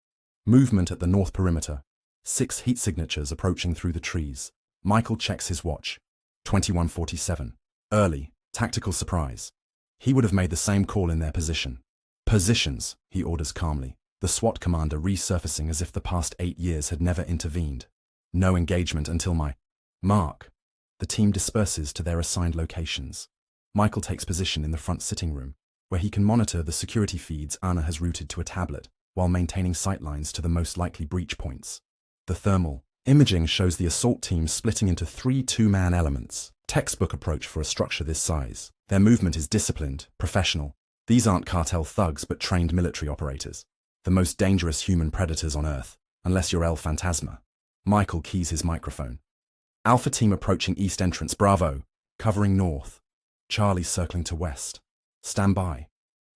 Movement at the north perimeter. 6 heat signatures approaching through the trees. Michael checks his watch. 21:47. Early, tactical surprise. He would have made the same call in their position. Positions, he orders calmly, the SWAT commander resurfacing as if the past 8 years had never intervened. No engagement until my mark. The team disperses to their assigned locations. Michael takes position in the front sitting room, where he can monitor the security feeds Anna has routed to a tablet, while maintaining sightlines to the most likely breach points. The thermal imaging shows the assault team splitting into 3 two-man elements. Textbook approach for a structure this size. Their movement is disciplined, professional. These aren't cartel thugs but trained military operators. The most dangerous human predators on Earth, unless you're El Fantasma. Michael keys his microphone. Alpha team approaching east entrance, Bravo, covering north. Charlie circling to west. Stand by.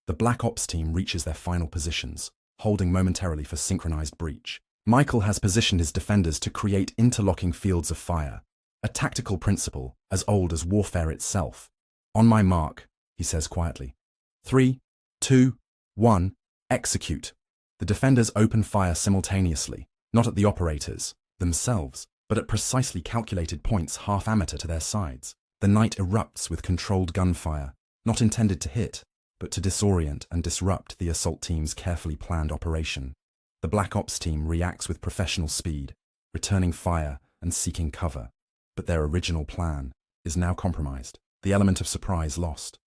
The Black Ops team reaches their final positions, holding momentarily for synchronized breach. Michael has positioned his defenders to create interlocking fields of fire, a tactical principle as old as warfare itself. On my mark, he says quietly. 3, 2, 1, execute. The defenders open fire simultaneously, not at the operators themselves, but at precisely calculated points half amateur to their sides. The night erupts with controlled gunfire, not intended to hit, but to disorient and disrupt the assault team's carefully planned operation. The Black Ops team reacts with professional speed, returning fire and seeking cover. But their original plan is now compromised, the element of surprise lost.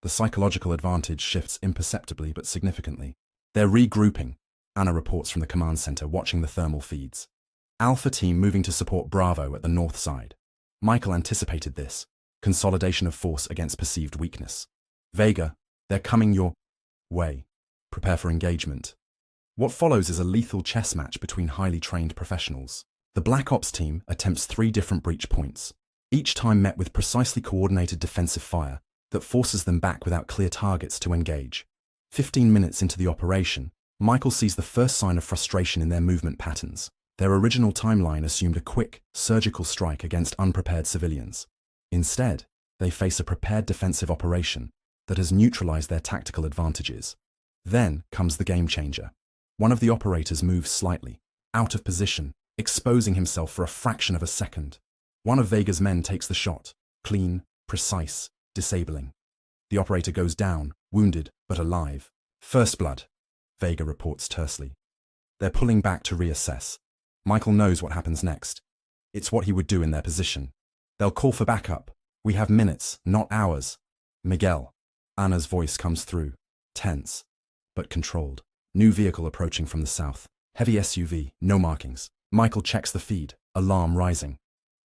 The psychological advantage shifts imperceptibly but significantly. They're regrouping, Anna reports from the command center, watching the thermal feeds. Alpha team moving to support Bravo at the north side. Michael anticipated this. Consolidation of force against perceived weakness. Vega, they're coming your way. Prepare for engagement. What follows is a lethal chess match between highly trained professionals. The Black Ops team attempts 3 different breach points, each time met with precisely coordinated defensive fire that forces them back without clear targets to engage. 15 minutes into the operation, Michael sees the first sign of frustration in their movement patterns. Their original timeline assumed a quick, surgical strike against unprepared civilians. Instead, they face a prepared defensive operation that has neutralized their tactical advantages. Then comes the game changer. One of the operators moves slightly, out of position, exposing himself for a fraction of a second. One of Vega's men takes the shot, clean, precise, disabling. The operator goes down, wounded but alive. First blood, Vega reports tersely. They're pulling back to reassess. Michael knows what happens next. It's what he would do in their position. They'll call for backup. We have minutes, not hours. Miguel. Anna's voice comes through, tense, but controlled. New vehicle approaching from the south. Heavy SUV, no markings. Michael checks the feed, alarm rising.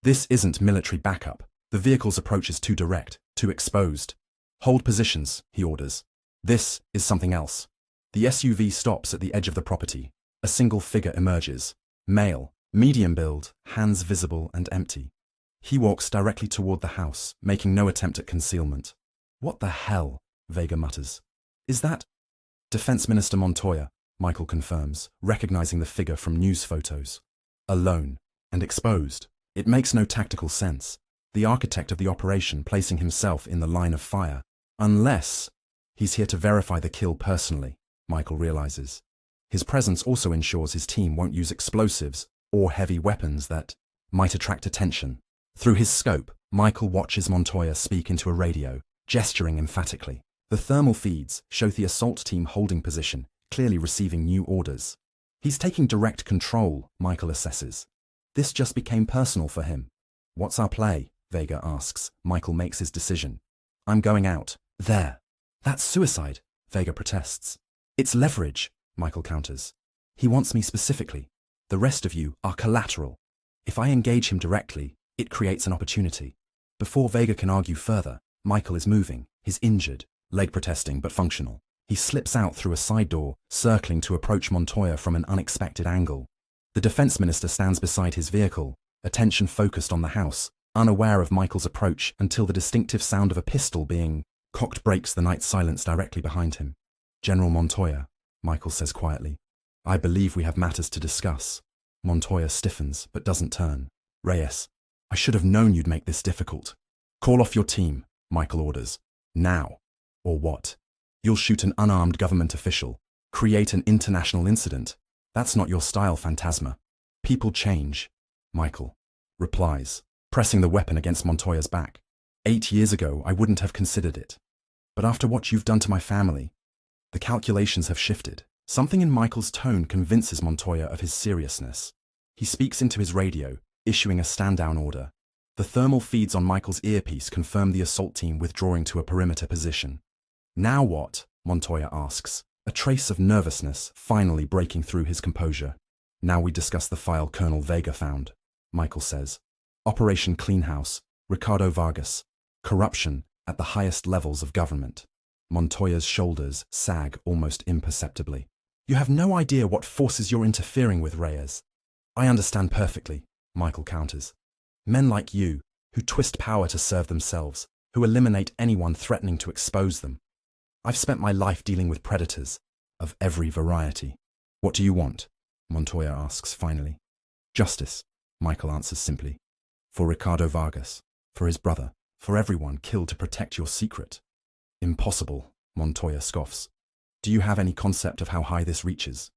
This isn't military backup. The vehicle's approach is too direct, too exposed. Hold positions, he orders. This is something else. The SUV stops at the edge of the property, A single figure emerges. Male, medium build, hands visible and empty. He walks directly toward the house, making no attempt at concealment. "What the hell?" Vega mutters. "Is that—" "Defense Minister Montoya," Michael confirms, recognizing the figure from news photos. Alone and exposed. It makes no tactical sense. The architect of the operation placing himself in the line of fire. Unless he's here to verify the kill personally, Michael realizes. His presence also ensures his team won't use explosives or heavy weapons that might attract attention. Through his scope, Michael watches Montoya speak into a radio, gesturing emphatically. The thermal feeds show the assault team holding position, clearly receiving new orders. He's taking direct control, Michael assesses. This just became personal for him. "What's our play?" Vega asks. Michael makes his decision. "I'm going out. There." "That's suicide," Vega protests. "It's leverage," Michael counters. "He wants me specifically. The rest of you are collateral. If I engage him directly, it creates an opportunity." Before Vega can argue further, Michael is moving. He's injured, leg protesting but functional. He slips out through a side door, circling to approach Montoya from an unexpected angle. The defense minister stands beside his vehicle, attention focused on the house, unaware of Michael's approach until the distinctive sound of a pistol being cocked breaks the night silence directly behind him. "General Montoya," Michael says quietly, "I believe we have matters to discuss." Montoya stiffens but doesn't turn. "Reyes, I should have known you'd make this difficult." "Call off your team," Michael orders. "Now." "Or what? You'll shoot an unarmed government official, create an international incident. That's not your style, Phantasma." "People change," Michael replies, pressing the weapon against Montoya's back. 8 years ago, I wouldn't have considered it. But after what you've done to my family, the calculations have shifted." Something in Michael's tone convinces Montoya of his seriousness. He speaks into his radio, issuing a stand-down order. The thermal feeds on Michael's earpiece confirm the assault team withdrawing to a perimeter position. "Now what?" Montoya asks, a trace of nervousness finally breaking through his composure. "Now we discuss the file Colonel Vega found," Michael says. "Operation Cleanhouse, Ricardo Vargas. Corruption at the highest levels of government." Montoya's shoulders sag almost imperceptibly. "You have no idea what forces you're interfering with, Reyes." "I understand perfectly," Michael counters. "Men like you, who twist power to serve themselves, who eliminate anyone threatening to expose them. I've spent my life dealing with predators, of every variety." "What do you want?" Montoya asks finally. "Justice," Michael answers simply. "For Ricardo Vargas, for his brother, for everyone killed to protect your secret." "Impossible," Montoya scoffs. "Do you have any concept of how high this reaches?"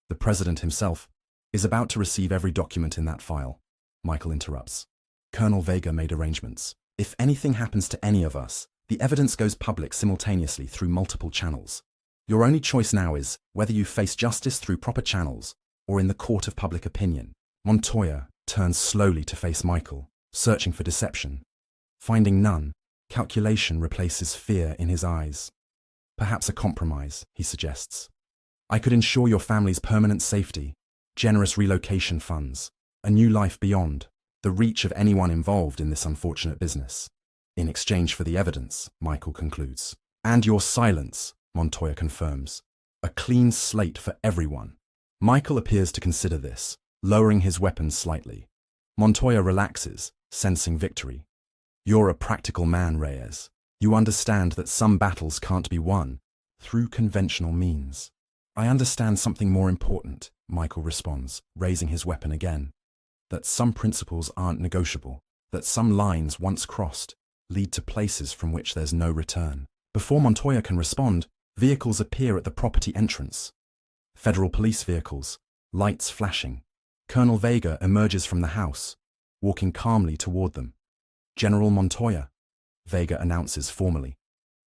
"The president himself is about to receive every document in that file," Michael interrupts. "Colonel Vega made arrangements. If anything happens to any of us, the evidence goes public simultaneously through multiple channels. Your only choice now is whether you face justice through proper channels or in the court of public opinion." Montoya turns slowly to face Michael, searching for deception. Finding none, calculation replaces fear in his eyes. "Perhaps a compromise," he suggests. "I could ensure your family's permanent safety, generous relocation funds, a new life beyond, the reach of anyone involved in this unfortunate business. In exchange for the evidence," Michael concludes. "And your silence," Montoya confirms. "A clean slate for everyone." Michael appears to consider this, lowering his weapon slightly. Montoya relaxes, sensing victory. "You're a practical man, Reyes. You understand that some battles can't be won through conventional means." "I understand something more important," Michael responds, raising his weapon again. "That some principles aren't negotiable, that some lines once crossed lead to places from which there's no return." Before Montoya can respond, vehicles appear at the property entrance. Federal police vehicles, lights flashing. Colonel Vega emerges from the house, walking calmly toward them. "General Montoya," Vega announces formally.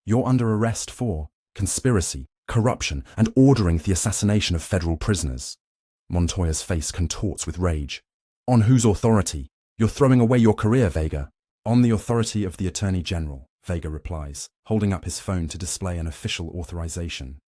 "You're under arrest for conspiracy, corruption, and ordering the assassination of federal prisoners." Montoya's face contorts with rage. "On whose authority? You're throwing away your career, Vega." "On the authority of the Attorney General," Vega replies, holding up his phone to display an official authorization.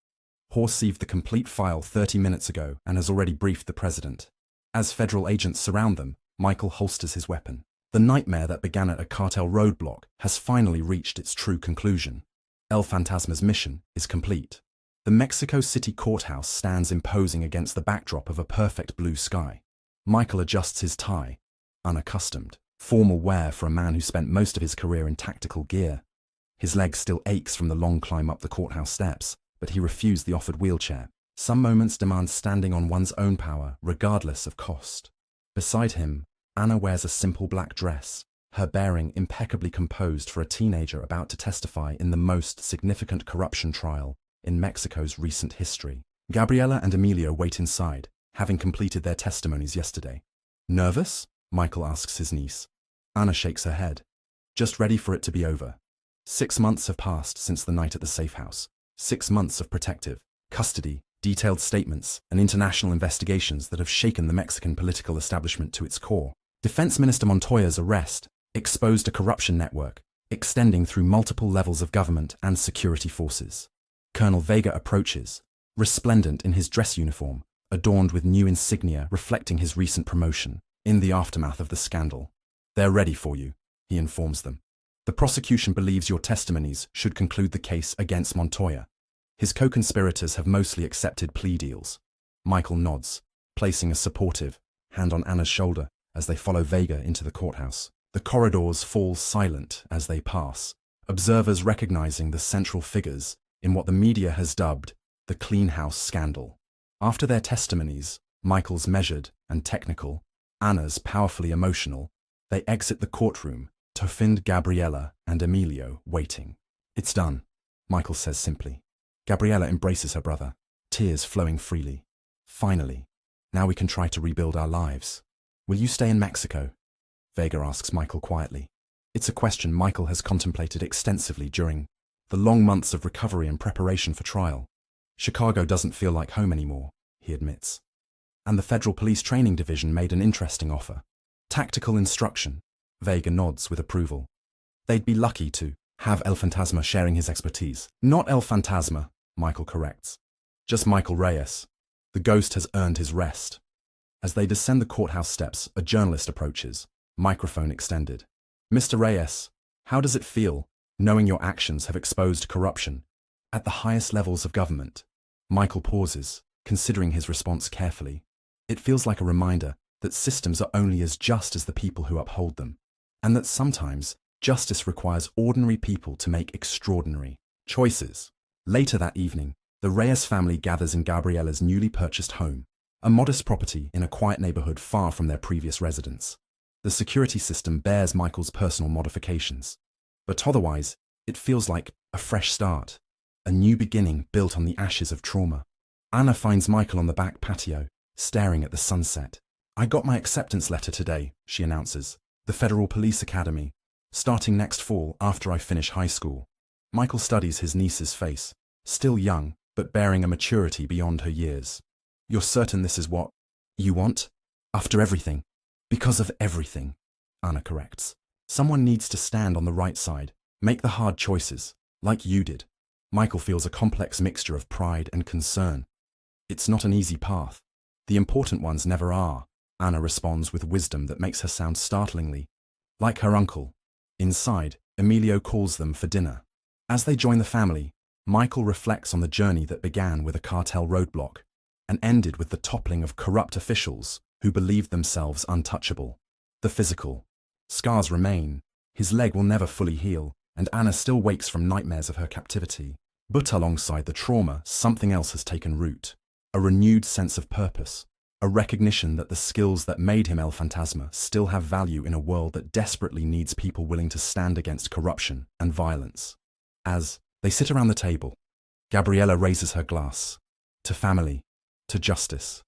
"He received the complete file 30 minutes ago and has already briefed the president." As federal agents surround them, Michael holsters his weapon. The nightmare that began at a cartel roadblock has finally reached its true conclusion. El Phantasma's mission is complete. The Mexico City courthouse stands imposing against the backdrop of a perfect blue sky. Michael adjusts his tie, unaccustomed, formal wear for a man who spent most of his career in tactical gear. His leg still aches from the long climb up the courthouse steps, but he refused the offered wheelchair. Some moments demand standing on one's own power, regardless of cost. Beside him, Anna wears a simple black dress, her bearing impeccably composed for a teenager about to testify in the most significant corruption trial in Mexico's recent history. Gabriela and Emilio wait inside, having completed their testimonies yesterday. Nervous? Michael asks his niece. Anna shakes her head. Just ready for it to be over. 6 months have passed since the night at the safe house. 6 months of protective, custody, detailed statements, and international investigations that have shaken the Mexican political establishment to its core. Defense Minister Montoya's arrest exposed a corruption network, extending through multiple levels of government and security forces. Colonel Vega approaches, resplendent in his dress uniform, adorned with new insignia reflecting his recent promotion, in the aftermath of the scandal. They're ready for you, he informs them. The prosecution believes your testimonies should conclude the case against Montoya. His co-conspirators have mostly accepted plea deals. Michael nods, placing a supportive hand on Anna's shoulder as they follow Vega into the courthouse. The corridors fall silent as they pass, observers recognizing the central figures in what the media has dubbed the clean house scandal. After their testimonies, Michael's measured and technical, Anna's powerfully emotional, they exit the courtroom to find Gabriela and Emilio waiting. It's done, Michael says simply. Gabriela embraces her brother, tears flowing freely. Finally, now we can try to rebuild our lives. Will you stay in Mexico? Vega asks Michael quietly. It's a question Michael has contemplated extensively during the long months of recovery and preparation for trial. Chicago doesn't feel like home anymore, he admits. And the Federal Police Training Division made an interesting offer. Tactical instruction. Vega nods with approval. They'd be lucky to have El Fantasma sharing his expertise. Not El Fantasma, Michael corrects. Just Michael Reyes. The ghost has earned his rest. As they descend the courthouse steps, a journalist approaches, microphone extended. Mr. Reyes, how does it feel, knowing your actions have exposed corruption at the highest levels of government? Michael pauses, considering his response carefully. It feels like a reminder that systems are only as just as the people who uphold them, and that sometimes justice requires ordinary people to make extraordinary choices. Later that evening, the Reyes family gathers in Gabriela's newly purchased home, a modest property in a quiet neighborhood far from their previous residence. The security system bears Michael's personal modifications, but otherwise, it feels like a fresh start, a new beginning built on the ashes of trauma. Anna finds Michael on the back patio, staring at the sunset. I got my acceptance letter today, she announces. The Federal Police Academy, starting next fall after I finish high school. Michael studies his niece's face, still young, but bearing a maturity beyond her years. You're certain this is what you want? After everything. Because of everything, Anna corrects. Someone needs to stand on the right side, make the hard choices, like you did. Michael feels a complex mixture of pride and concern. It's not an easy path. The important ones never are, Anna responds with wisdom that makes her sound startlingly like her uncle. Inside, Emilio calls them for dinner. As they join the family, Michael reflects on the journey that began with a cartel roadblock and ended with the toppling of corrupt officials who believed themselves untouchable. The physical scars remain, his leg will never fully heal, and Anna still wakes from nightmares of her captivity. But alongside the trauma, something else has taken root. A renewed sense of purpose, a recognition that the skills that made him El Fantasma still have value in a world that desperately needs people willing to stand against corruption and violence. As they sit around the table, Gabriela raises her glass. To family, to justice,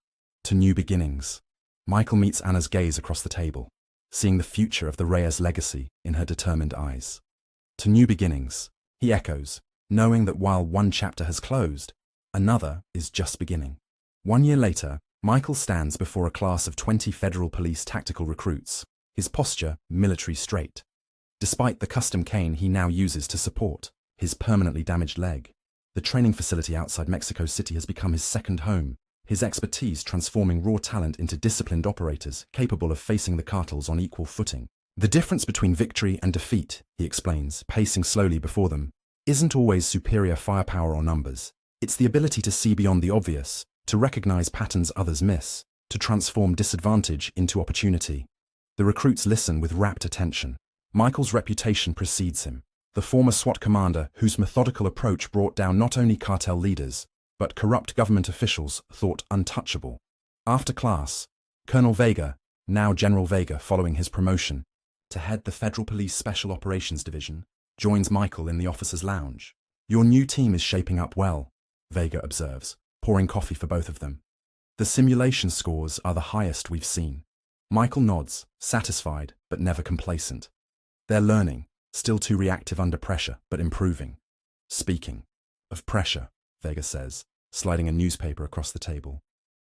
to new beginnings. Michael meets Anna's gaze across the table, seeing the future of the Reyes legacy in her determined eyes. To new beginnings, he echoes, knowing that while one chapter has closed, another is just beginning. 1 year later, Michael stands before a class of 20 Federal Police tactical recruits, his posture military straight. Despite the custom cane he now uses to support his permanently damaged leg, the training facility outside Mexico City has become his second home, his expertise transforming raw talent into disciplined operators capable of facing the cartels on equal footing. The difference between victory and defeat, he explains, pacing slowly before them, isn't always superior firepower or numbers. It's the ability to see beyond the obvious, to recognize patterns others miss, to transform disadvantage into opportunity. The recruits listen with rapt attention. Michael's reputation precedes him, the former SWAT commander whose methodical approach brought down not only cartel leaders, but corrupt government officials thought untouchable. After class, Colonel Vega, now General Vega following his promotion to head the Federal Police Special Operations Division, joins Michael in the officers' lounge. "Your new team is shaping up well," Vega observes, pouring coffee for both of them. "The simulation scores are the highest we've seen." Michael nods, satisfied but never complacent. They're learning, still too reactive under pressure, but improving. "Speaking of pressure," Vega says, sliding a newspaper across the table.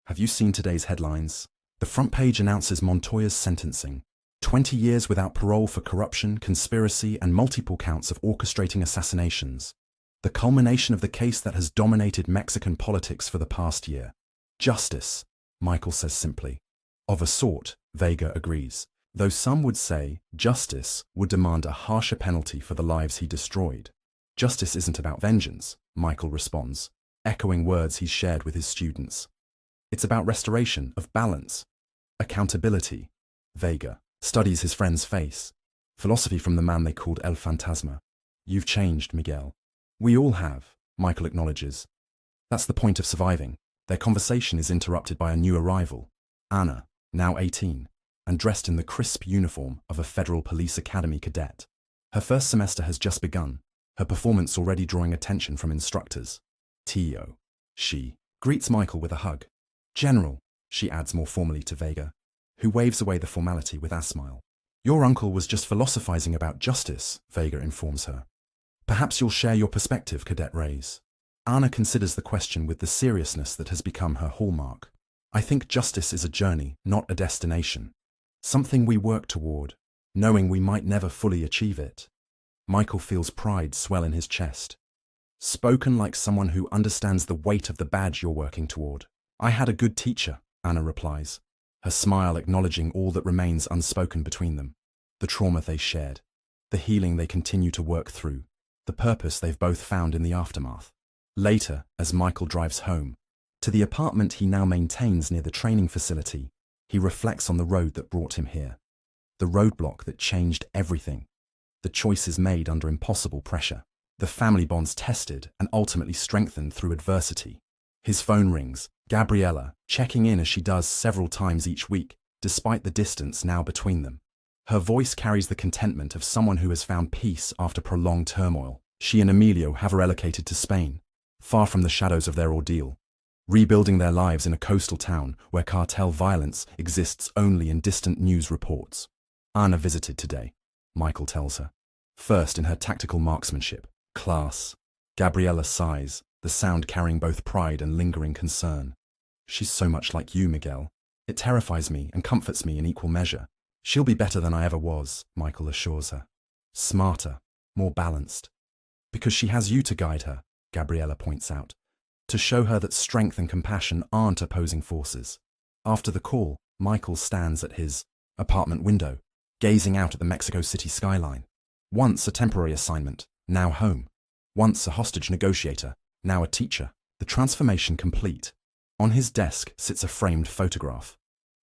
"Have you seen today's headlines? The front page announces Montoya's sentencing. 20 years without parole for corruption, conspiracy, and multiple counts of orchestrating assassinations. The culmination of the case that has dominated Mexican politics for the past year. Justice," Michael says simply. "Of a sort," Vega agrees, though some would say justice would demand a harsher penalty for the lives he destroyed. "Justice isn't about vengeance," Michael responds, echoing words he's shared with his students. "It's about restoration of balance. Accountability." Vega studies his friend's face. Philosophy from the man they called El Fantasma. "You've changed, Miguel." "We all have," Michael acknowledges. That's the point of surviving. Their conversation is interrupted by a new arrival. Anna, now 18, and dressed in the crisp uniform of a Federal Police Academy cadet. Her first semester has just begun, her performance already drawing attention from instructors. "Tio," she greets Michael with a hug. "General," she adds more formally to Vega, who waves away the formality with a smile. "Your uncle was just philosophizing about justice," Vega informs her. "Perhaps you'll share your perspective, Cadet Reyes." Anna considers the question with the seriousness that has become her hallmark. "I think justice is a journey, not a destination. Something we work toward, knowing we might never fully achieve it." Michael feels pride swell in his chest. "Spoken like someone who understands the weight of the badge you're working toward." "I had a good teacher," Anna replies, her smile acknowledging all that remains unspoken between them. The trauma they shared, the healing they continue to work through, the purpose they've both found in the aftermath. Later, as Michael drives home, to the apartment he now maintains near the training facility, he reflects on the road that brought him here. The roadblock that changed everything. The choices made under impossible pressure. The family bonds tested and ultimately strengthened through adversity. His phone rings, Gabriella, checking in as she does several times each week, despite the distance now between them. Her voice carries the contentment of someone who has found peace after prolonged turmoil. She and Emilio have relocated to Spain, far from the shadows of their ordeal, rebuilding their lives in a coastal town where cartel violence exists only in distant news reports. Anna visited today, Michael tells her. First in her tactical marksmanship, class. Gabriella sighs, the sound carrying both pride and lingering concern. "She's so much like you, Miguel. It terrifies me and comforts me in equal measure." "She'll be better than I ever was," Michael assures her. "Smarter, more balanced." "Because she has you to guide her," Gabriella points out, "to show her that strength and compassion aren't opposing forces." After the call, Michael stands at his apartment window, gazing out at the Mexico City skyline. Once a temporary assignment, now home. Once a hostage negotiator, now a teacher. The transformation complete. On his desk sits a framed photograph.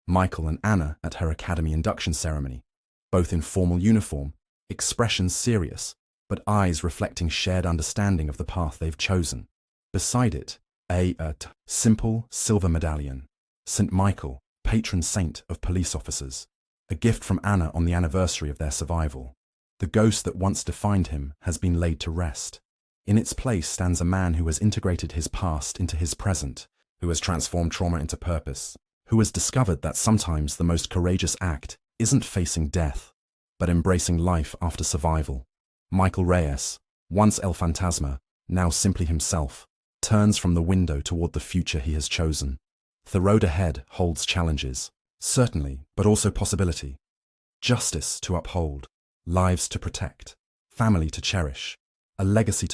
Michael and Anna at her academy induction ceremony, both in formal uniform, expressions serious, but eyes reflecting shared understanding of the path they've chosen. Beside it, a simple silver medallion. St. Michael, patron saint of police officers. A gift from Anna on the anniversary of their survival. The ghost that once defined him has been laid to rest. In its place stands a man who has integrated his past into his present, who has transformed trauma into purpose, who has discovered that sometimes the most courageous act isn't facing death, but embracing life after survival. Michael Reyes, once El Fantasma, now simply himself, turns from the window toward the future he has chosen. The road ahead holds challenges, certainly, but also possibility. Justice to uphold, lives to protect, family to cherish, a legacy to